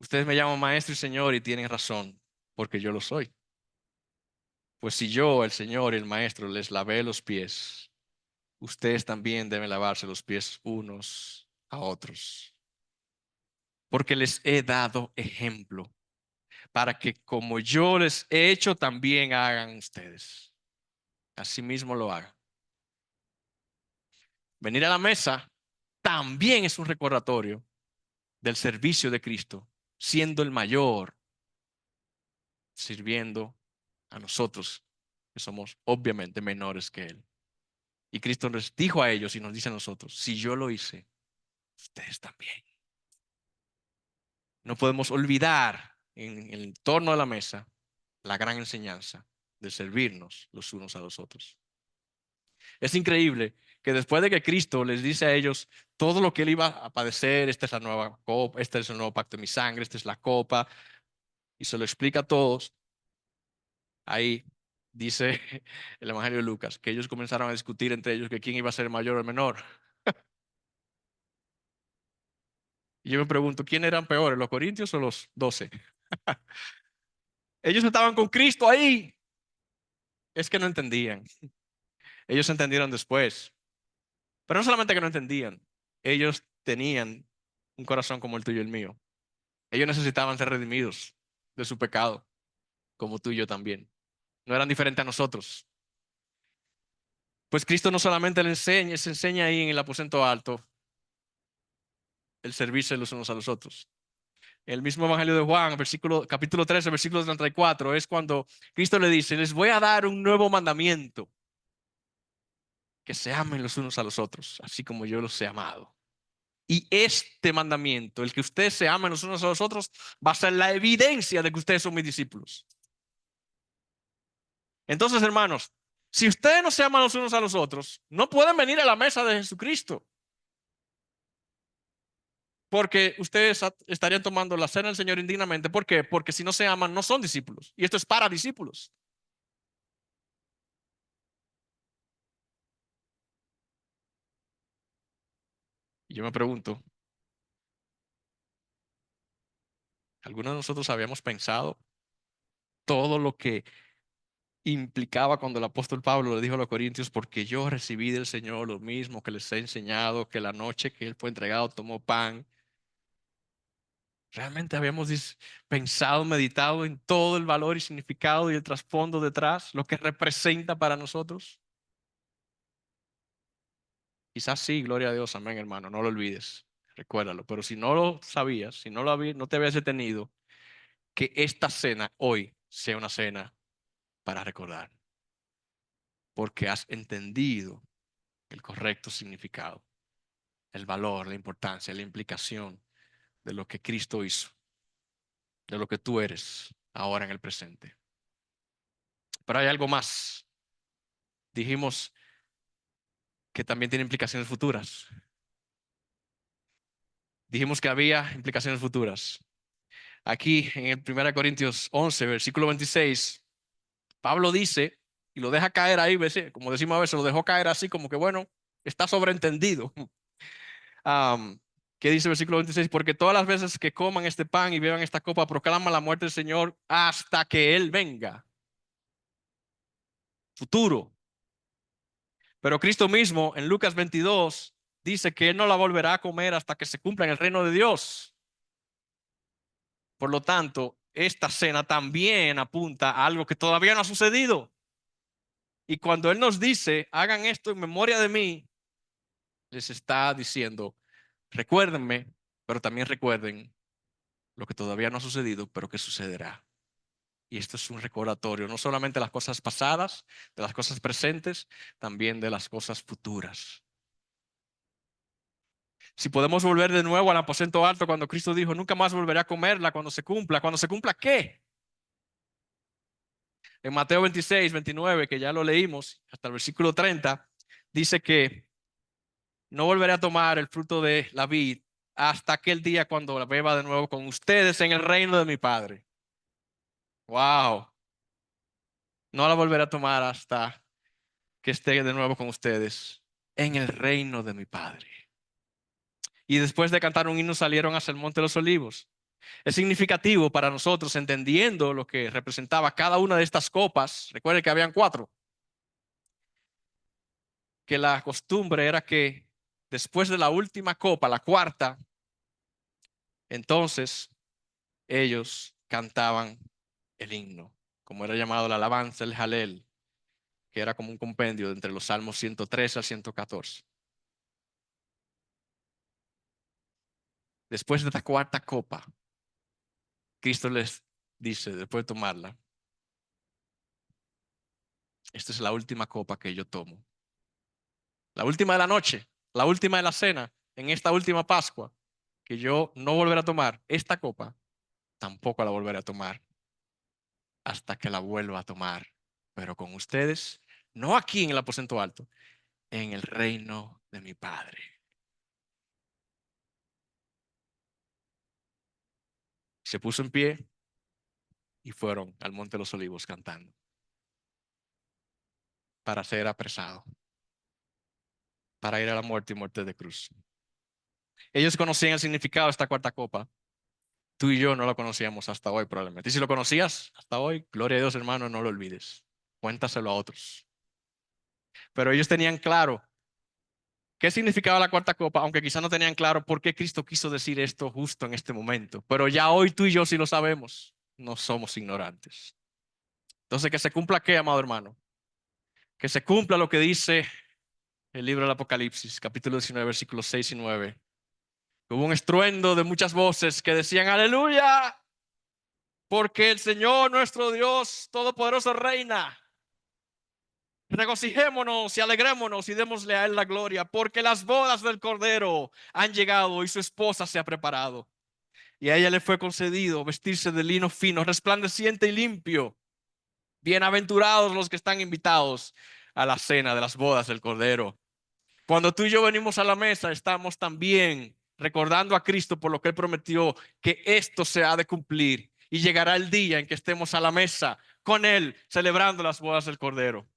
Ustedes me llaman maestro y señor y tienen razón, porque yo lo soy. Pues si yo, el Señor y el maestro, les lavé los pies, ustedes también deben lavarse los pies unos a otros. Porque les he dado ejemplo para que como yo les he hecho, también hagan ustedes. Asimismo lo hagan. Venir a la mesa también es un recordatorio del servicio de Cristo, siendo el mayor, sirviendo a nosotros, que somos obviamente menores que Él. Y Cristo les dijo a ellos y nos dice a nosotros, si yo lo hice, ustedes también. No podemos olvidar en el entorno de la mesa la gran enseñanza de servirnos los unos a los otros. Es increíble que después de que Cristo les dice a ellos todo lo que Él iba a padecer, esta es la nueva copa, este es el nuevo pacto de mi sangre, esta es la copa, y se lo explica a todos, ahí dice el Evangelio de Lucas, que ellos comenzaron a discutir entre ellos que quién iba a ser mayor o el menor. Y yo me pregunto, ¿quién eran peores, los corintios o los 12? Ellos estaban con Cristo ahí. Es que no entendían. Ellos entendieron después. Pero no solamente que no entendían, ellos tenían un corazón como el tuyo y el mío. Ellos necesitaban ser redimidos de su pecado, como tú y yo también. No eran diferentes a nosotros. Pues Cristo no solamente se enseña ahí en el aposento alto el servirse los unos a los otros. El mismo Evangelio de Juan, capítulo 13, versículo 34, es cuando Cristo le dice, les voy a dar un nuevo mandamiento, que se amen los unos a los otros, así como yo los he amado. Y este mandamiento, el que ustedes se amen los unos a los otros, va a ser la evidencia de que ustedes son mis discípulos. Entonces, hermanos, si ustedes no se aman los unos a los otros, no pueden venir a la mesa de Jesucristo. Porque ustedes estarían tomando la cena del Señor indignamente. ¿Por qué? Porque si no se aman, no son discípulos. Y esto es para discípulos. Y yo me pregunto, ¿algunos de nosotros habíamos pensado todo lo que implicaba cuando el apóstol Pablo le dijo a los corintios, porque yo recibí del Señor lo mismo que les he enseñado, que la noche que él fue entregado tomó pan? ¿Realmente habíamos pensado, meditado en todo el valor y significado y el trasfondo detrás, lo que representa para nosotros? Quizás sí, gloria a Dios, amén, hermano, no lo olvides, recuérdalo. Pero si no lo sabías, si no no te habías detenido, que esta cena hoy sea una cena para recordar, porque has entendido el correcto significado, el valor, la importancia, la implicación de lo que Cristo hizo, de lo que tú eres ahora en el presente. Pero hay algo más. Dijimos que también tiene implicaciones futuras. Dijimos que había implicaciones futuras. Aquí en el 1 Corintios 11, versículo 26, Pablo dice, y lo deja caer ahí, como decimos a veces, lo dejó caer así como que, bueno, está sobreentendido. ¿Qué dice el versículo 26? Porque todas las veces que coman este pan y beban esta copa, proclaman la muerte del Señor hasta que Él venga. Futuro. Pero Cristo mismo en Lucas 22 dice que Él no la volverá a comer hasta que se cumpla en el reino de Dios. Por lo tanto, esta cena también apunta a algo que todavía no ha sucedido. Y cuando Él nos dice, hagan esto en memoria de mí, les está diciendo, recuérdenme, pero también recuerden lo que todavía no ha sucedido, pero que sucederá. Y esto es un recordatorio, no solamente de las cosas pasadas, de las cosas presentes, también de las cosas futuras. Si podemos volver de nuevo al aposento alto cuando Cristo dijo, nunca más volveré a comerla cuando se cumpla, ¿qué? En Mateo 26, 29, que ya lo leímos, hasta el versículo 30, dice que no volveré a tomar el fruto de la vid hasta aquel día cuando la beba de nuevo con ustedes en el reino de mi Padre. Wow. No la volveré a tomar hasta que esté de nuevo con ustedes en el reino de mi Padre. Y después de cantar un himno salieron hacia el Monte de los Olivos. Es significativo para nosotros, entendiendo lo que representaba cada una de estas copas. Recuerden que habían 4. Que la costumbre era que después de la última copa, la cuarta, entonces ellos cantaban el himno, como era llamado la alabanza, el Jalel, que era como un compendio entre los salmos 113 al 114. Después de la cuarta copa, Cristo les dice, después de tomarla, esta es la última copa que yo tomo. La última de la noche, la última de la cena, en esta última Pascua, que yo no volveré a tomar esta copa, tampoco la volveré a tomar hasta que la vuelva a tomar. Pero con ustedes, no aquí en el aposento alto, en el reino de mi Padre. Se puso en pie y fueron al Monte de los Olivos cantando para ser apresado, para ir a la muerte y muerte de cruz. Ellos conocían el significado de esta cuarta copa. Tú y yo no lo conocíamos hasta hoy probablemente. Y si lo conocías hasta hoy, gloria a Dios, hermano, no lo olvides. Cuéntaselo a otros. Pero ellos tenían claro qué significaba la cuarta copa, aunque quizá no tenían claro por qué Cristo quiso decir esto justo en este momento. Pero ya hoy tú y yo sí lo sabemos. No somos ignorantes. Entonces, que se cumpla qué, amado hermano. Que se cumpla lo que dice el libro del Apocalipsis, capítulo 19, versículos 6 y 9. Hubo un estruendo de muchas voces que decían, aleluya, porque el Señor nuestro Dios Todopoderoso reina. Regocijémonos y alegrémonos y démosle a Él la gloria, porque las bodas del Cordero han llegado y su esposa se ha preparado. Y a ella le fue concedido vestirse de lino fino, resplandeciente y limpio. Bienaventurados los que están invitados a la cena de las bodas del Cordero. Cuando tú y yo venimos a la mesa, estamos también recordando a Cristo por lo que Él prometió, que esto se ha de cumplir y llegará el día en que estemos a la mesa con Él celebrando las bodas del Cordero.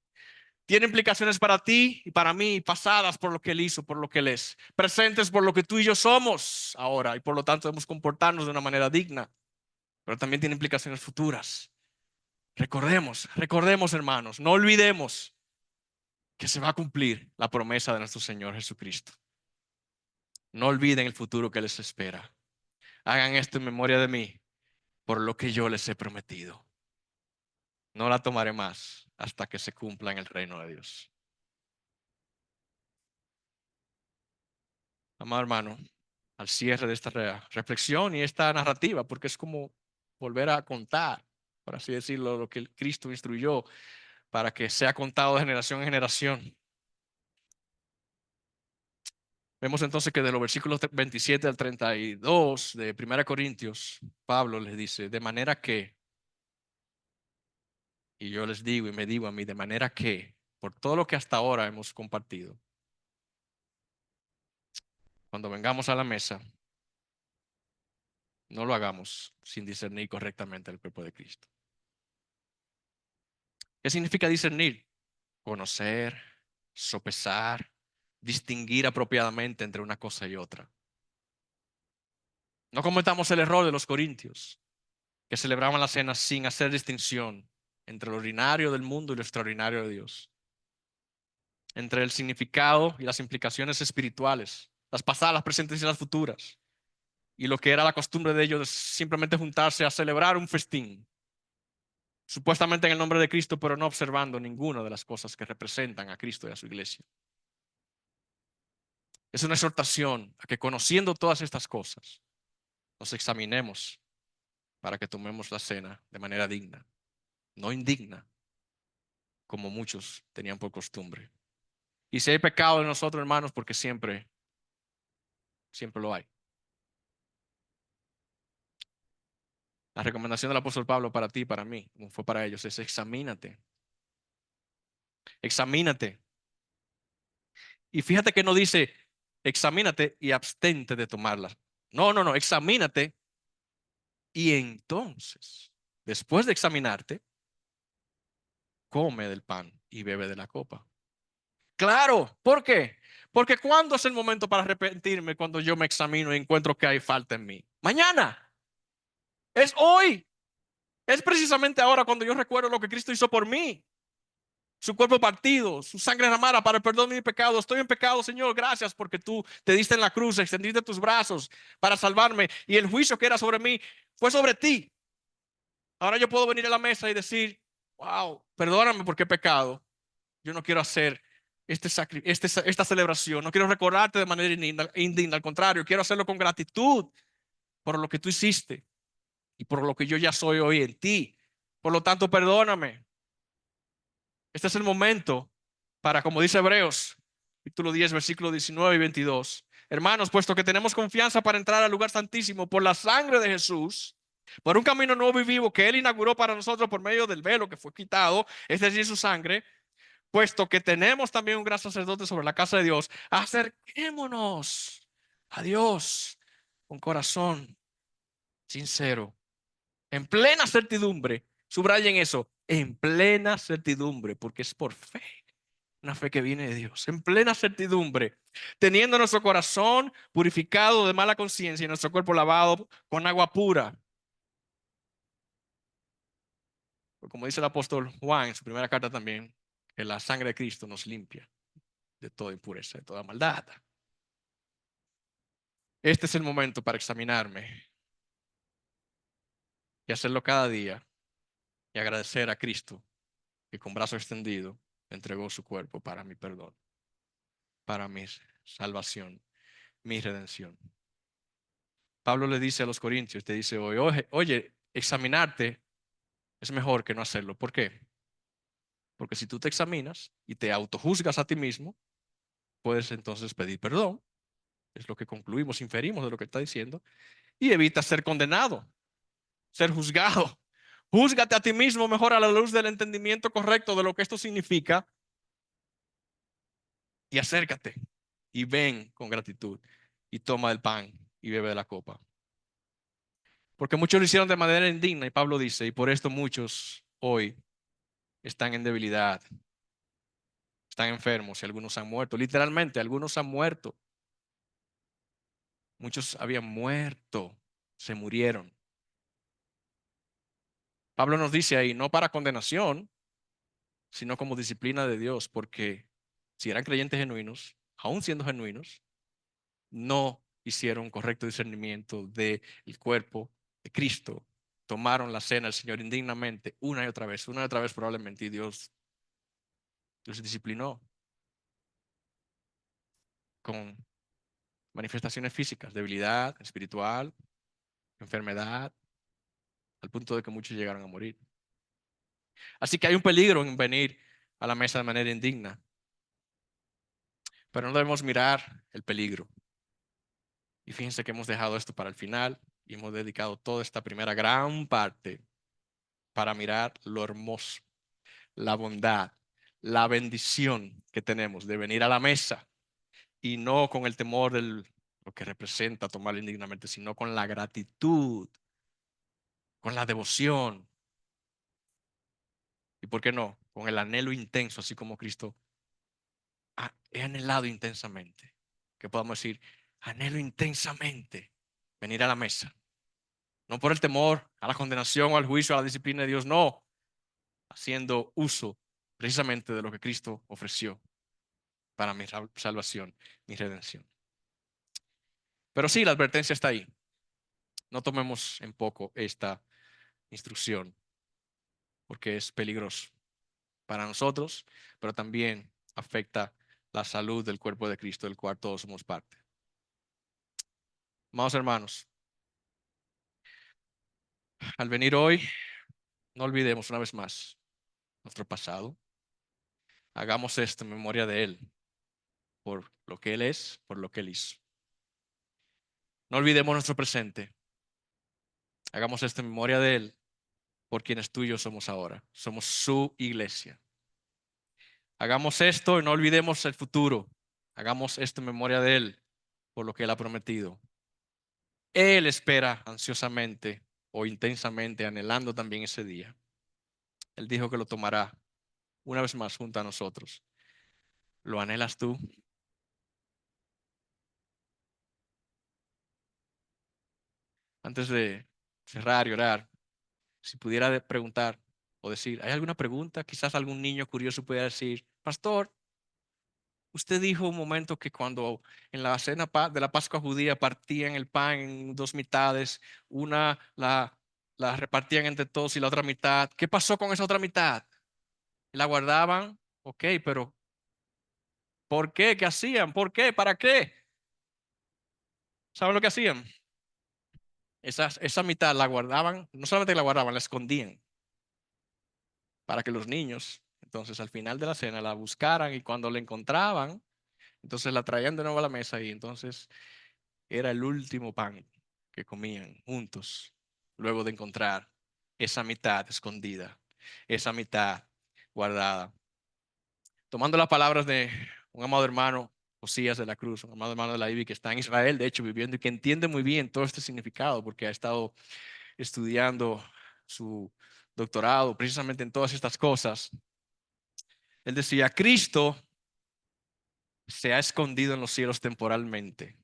Tiene implicaciones para ti y para mí, pasadas por lo que Él hizo, por lo que Él es, presentes por lo que tú y yo somos ahora y por lo tanto debemos comportarnos de una manera digna, pero también tiene implicaciones futuras. Recordemos hermanos, no olvidemos que se va a cumplir la promesa de nuestro Señor Jesucristo. No olviden el futuro que les espera. Hagan esto en memoria de mí, por lo que yo les he prometido. No la tomaré más hasta que se cumpla en el reino de Dios. Amado hermano, al cierre de esta reflexión y esta narrativa, porque es como volver a contar, por así decirlo, lo que Cristo instruyó para que sea contado de generación en generación. Vemos entonces que de los versículos 27 al 32 de 1 Corintios, Pablo les dice, de manera que, y yo les digo y me digo a mí, de manera que, por todo lo que hasta ahora hemos compartido, cuando vengamos a la mesa, no lo hagamos sin discernir correctamente el cuerpo de Cristo. ¿Qué significa discernir? Conocer, sopesar, distinguir apropiadamente entre una cosa y otra. No cometamos el error de los corintios, que celebraban la cena sin hacer distinción entre lo ordinario del mundo y lo extraordinario de Dios, entre el significado y las implicaciones espirituales, las pasadas, las presentes y las futuras, y lo que era la costumbre de ellos de simplemente juntarse a celebrar un festín, supuestamente en el nombre de Cristo, pero no observando ninguna de las cosas que representan a Cristo y a su iglesia. Es una exhortación a que, conociendo todas estas cosas, nos examinemos para que tomemos la cena de manera digna, no indigna, como muchos tenían por costumbre. Y si hay pecado en nosotros, hermanos, porque siempre lo hay. La recomendación del apóstol Pablo para ti y para mí, como fue para ellos, es examínate. Examínate. Y fíjate que no dice examínate y abstente de tomarla. No, examínate y entonces, después de examinarte, come del pan y bebe de la copa. Claro, ¿por qué? Porque ¿cuándo es el momento para arrepentirme cuando yo me examino y encuentro que hay falta en mí? Mañana. Es hoy. Es precisamente ahora cuando yo recuerdo lo que Cristo hizo por mí. Su cuerpo partido, su sangre derramada para el perdón de mi pecado. Estoy en pecado, Señor, gracias porque tú te diste en la cruz, extendiste tus brazos para salvarme y el juicio que era sobre mí fue sobre ti. Ahora yo puedo venir a la mesa y decir, wow, perdóname porque he pecado. Yo no quiero hacer esta celebración, no quiero recordarte de manera indigna, al contrario, quiero hacerlo con gratitud por lo que tú hiciste y por lo que yo ya soy hoy en ti. Por lo tanto, perdóname. Este es el momento para, como dice Hebreos, capítulo 10, versículos 19 y 22. Hermanos, puesto que tenemos confianza para entrar al lugar santísimo por la sangre de Jesús, por un camino nuevo y vivo que Él inauguró para nosotros por medio del velo que fue quitado, es decir, su sangre, puesto que tenemos también un gran sacerdote sobre la casa de Dios, acerquémonos a Dios con corazón sincero, en plena certidumbre. Subrayen eso, en plena certidumbre, porque es por fe, una fe que viene de Dios, en plena certidumbre, teniendo nuestro corazón purificado de mala conciencia y nuestro cuerpo lavado con agua pura. Como dice el apóstol Juan en su primera carta también, que la sangre de Cristo nos limpia de toda impureza, de toda maldad. Este es el momento para examinarme y hacerlo cada día y agradecer a Cristo que con brazo extendido entregó su cuerpo para mi perdón, para mi salvación, mi redención. Pablo le dice a los corintios, te dice oye, examinarte es mejor que no hacerlo. ¿Por qué? Porque si tú te examinas y te autojuzgas a ti mismo, puedes entonces pedir perdón, es lo que concluimos, inferimos de lo que está diciendo, y evitas ser condenado, ser juzgado. Júzgate a ti mismo mejor a la luz del entendimiento correcto de lo que esto significa y acércate y ven con gratitud y toma el pan y bebe de la copa. Porque muchos lo hicieron de manera indigna y Pablo dice, y por esto muchos hoy están en debilidad, están enfermos y algunos han muerto. Literalmente, algunos han muerto. Muchos habían muerto, se murieron. Pablo nos dice ahí, no para condenación, sino como disciplina de Dios, porque si eran creyentes genuinos, aún siendo genuinos, no hicieron correcto discernimiento del cuerpo de Cristo. Tomaron la cena del Señor indignamente una y otra vez probablemente, y Dios los disciplinó con manifestaciones físicas, debilidad espiritual, enfermedad, al punto de que muchos llegaron a morir. Así que hay un peligro en venir a la mesa de manera indigna, pero no debemos mirar el peligro. Y fíjense que hemos dejado esto para el final y hemos dedicado toda esta primera gran parte para mirar lo hermoso, la bondad, la bendición que tenemos de venir a la mesa y no con el temor de lo que representa tomarlo indignamente, sino con la gratitud, con la devoción y, ¿por qué no?, con el anhelo intenso, así como Cristo he anhelado intensamente. Que podamos decir, anhelo intensamente venir a la mesa. No por el temor a la condenación o al juicio, a la disciplina de Dios, no, haciendo uso precisamente de lo que Cristo ofreció para mi salvación, mi redención. Pero sí, la advertencia está ahí. No tomemos en poco esta instrucción, porque es peligroso para nosotros, pero también afecta la salud del cuerpo de Cristo, del cual todos somos parte. Amados hermanos, al venir hoy, no olvidemos una vez más nuestro pasado. Hagamos esto en memoria de Él, por lo que Él es, por lo que Él hizo. No olvidemos nuestro presente. Hagamos esto en memoria de Él, por quienes tú y yo somos ahora. Somos su iglesia. Hagamos esto y no olvidemos el futuro. Hagamos esto en memoria de Él, por lo que Él ha prometido. Él espera ansiosamente o intensamente, anhelando también ese día. Él dijo que lo tomará una vez más junto a nosotros. ¿Lo anhelas tú? Antes de cerrar y orar, si pudiera preguntar o decir, ¿hay alguna pregunta? Quizás algún niño curioso pudiera decir, Pastor, usted dijo un momento que cuando en la cena de la Pascua judía partían el pan en dos mitades, una la repartían entre todos y la otra mitad. ¿Qué pasó con esa otra mitad? ¿La guardaban? Ok, pero ¿por qué? ¿Qué hacían? ¿Por qué? ¿Para qué? ¿Saben lo que hacían? Esa mitad la guardaban, no solamente la guardaban, la escondían para que los niños, entonces al final de la cena, la buscaran y cuando la encontraban, entonces la traían de nuevo a la mesa y entonces era el último pan que comían juntos, luego de encontrar esa mitad escondida, esa mitad guardada. Tomando las palabras de un amado hermano, Josías de la Cruz, un amado hermano de la IBI que está en Israel, de hecho, viviendo y que entiende muy bien todo este significado porque ha estado estudiando su doctorado precisamente en todas estas cosas. Él decía, Cristo se ha escondido en los cielos temporalmente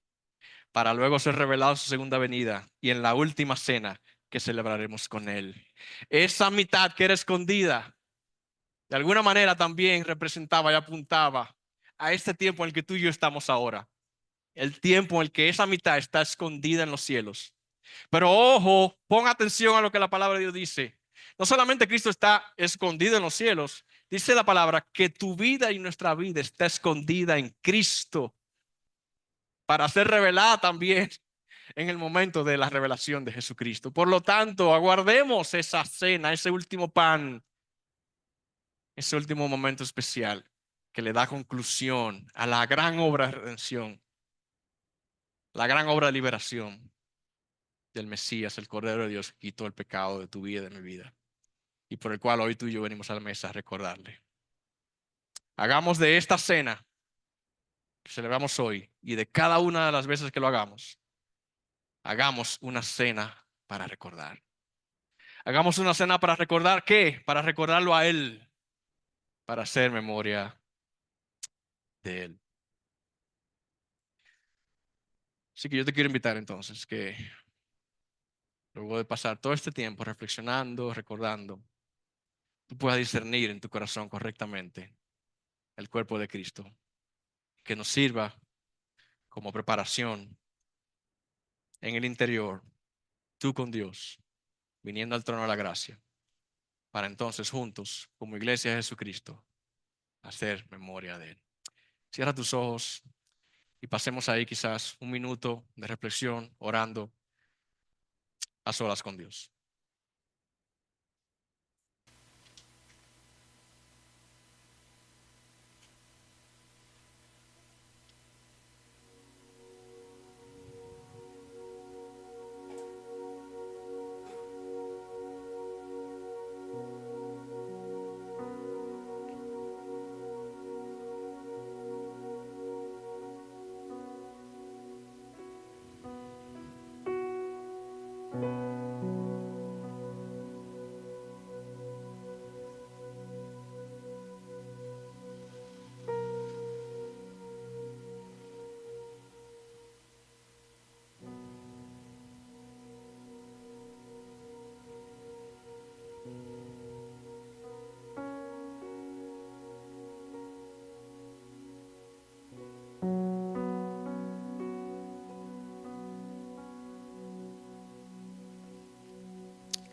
para luego ser revelado en su segunda venida y en la última cena que celebraremos con Él. Esa mitad que era escondida, de alguna manera también representaba y apuntaba a este tiempo en el que tú y yo estamos ahora. El tiempo en el que esa mitad está escondida en los cielos. Pero ojo, pon atención a lo que la palabra de Dios dice. No solamente Cristo está escondido en los cielos, dice la palabra que tu vida y nuestra vida está escondida en Cristo para ser revelada también en el momento de la revelación de Jesucristo. Por lo tanto, aguardemos esa cena, ese último pan ese último momento especial que le da conclusión a la gran obra de redención, la gran obra de liberación del Mesías, el Cordero de Dios, que quitó el pecado de tu vida y de mi vida, y por el cual hoy tú y yo venimos a la mesa a recordarle. Hagamos de esta cena que celebramos hoy y de cada una de las veces que lo hagamos, hagamos una cena para recordar. Hagamos una cena para recordar ¿qué? Para recordarlo a Él, para hacer memoria de Él. Así que yo te quiero invitar entonces que luego de pasar todo este tiempo reflexionando, recordando, tú puedas discernir en tu corazón correctamente el cuerpo de Cristo, que nos sirva como preparación en el interior, tú con Dios, viniendo al trono de la gracia, para entonces juntos, como iglesia de Jesucristo, hacer memoria de Él. Cierra tus ojos y pasemos ahí quizás un minuto de reflexión, orando a solas con Dios.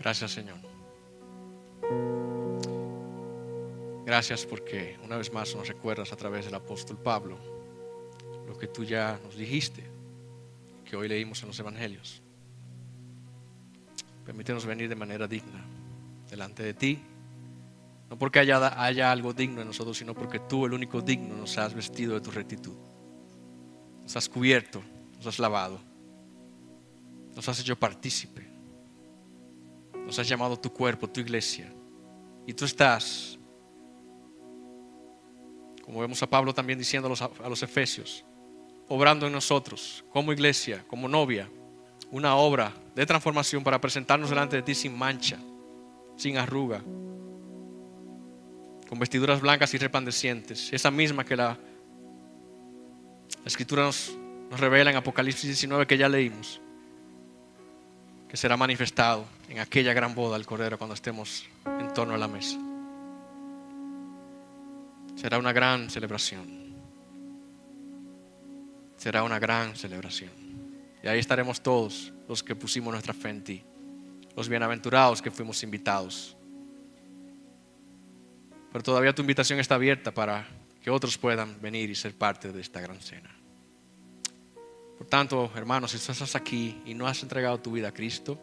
Gracias, Señor. Gracias porque una vez más nos recuerdas a través del apóstol Pablo lo que tú ya nos dijiste, que hoy leímos en los evangelios. Permítenos venir de manera digna delante de ti, no porque haya algo digno en nosotros, sino porque tú, el único digno, nos has vestido de tu rectitud, nos has cubierto, nos has lavado, nos has hecho partícipe, nos has llamado tu cuerpo, tu iglesia, y tú estás, como vemos a Pablo también diciendo a los efesios, obrando en nosotros como iglesia, como novia, una obra de transformación para presentarnos delante de ti sin mancha, sin arruga, con vestiduras blancas y resplandecientes, esa misma que la Escritura nos revela en Apocalipsis 19 que ya leímos, que será manifestado en aquella gran boda del Cordero cuando estemos en torno a la mesa. Será una gran celebración. Será una gran celebración. Y ahí estaremos todos los que pusimos nuestra fe en ti, los bienaventurados que fuimos invitados. Pero todavía tu invitación está abierta para que otros puedan venir y ser parte de esta gran cena. Por tanto, hermanos, si tú estás aquí y no has entregado tu vida a Cristo,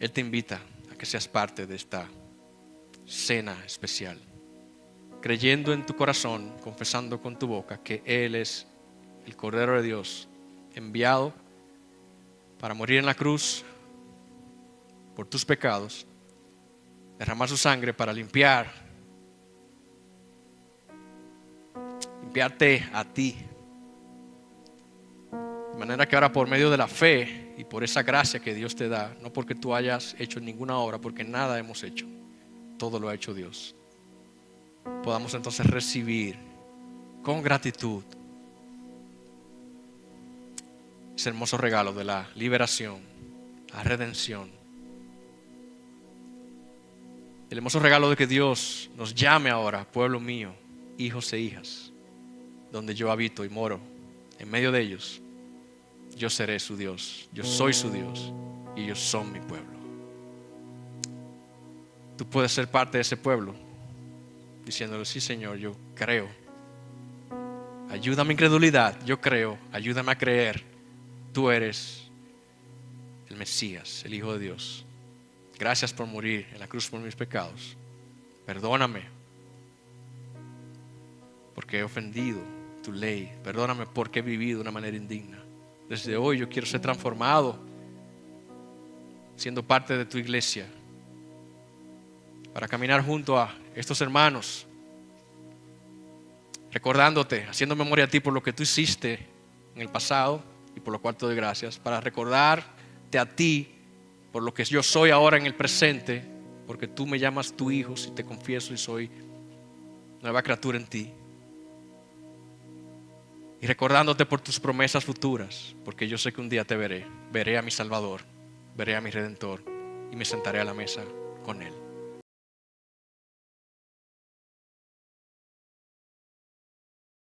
Él te invita a que seas parte de esta cena especial, creyendo en tu corazón, confesando con tu boca que Él es el Cordero de Dios enviado para morir en la cruz por tus pecados, derramar su sangre para limpiarte a ti, de manera que ahora por medio de la fe y por esa gracia que Dios te da, no porque tú hayas hecho ninguna obra, porque nada hemos hecho, todo lo ha hecho Dios, podamos entonces recibir con gratitud ese hermoso regalo de la liberación, la redención, el hermoso regalo de que Dios nos llame ahora, pueblo mío, hijos e hijas, donde yo habito y moro en medio de ellos. Yo seré su Dios, yo soy su Dios y ellos son mi pueblo. Tú puedes ser parte de ese pueblo diciéndole: sí, Señor, yo creo. Ayuda a mi incredulidad, yo creo, ayúdame a creer. Tú eres el Mesías, el Hijo de Dios. Gracias por morir en la cruz por mis pecados. Perdóname porque he ofendido tu ley. Perdóname porque he vivido de una manera indigna. Desde hoy yo quiero ser transformado siendo parte de tu iglesia para caminar junto a estos hermanos, recordándote, haciendo memoria a ti por lo que tú hiciste en el pasado y por lo cual te doy gracias, para recordarte a ti por lo que yo soy ahora en el presente, porque tú me llamas tu hijo si te confieso y soy nueva criatura en ti. Y recordándote por tus promesas futuras, porque yo sé que un día te veré a mi Salvador, veré a mi Redentor y me sentaré a la mesa con Él.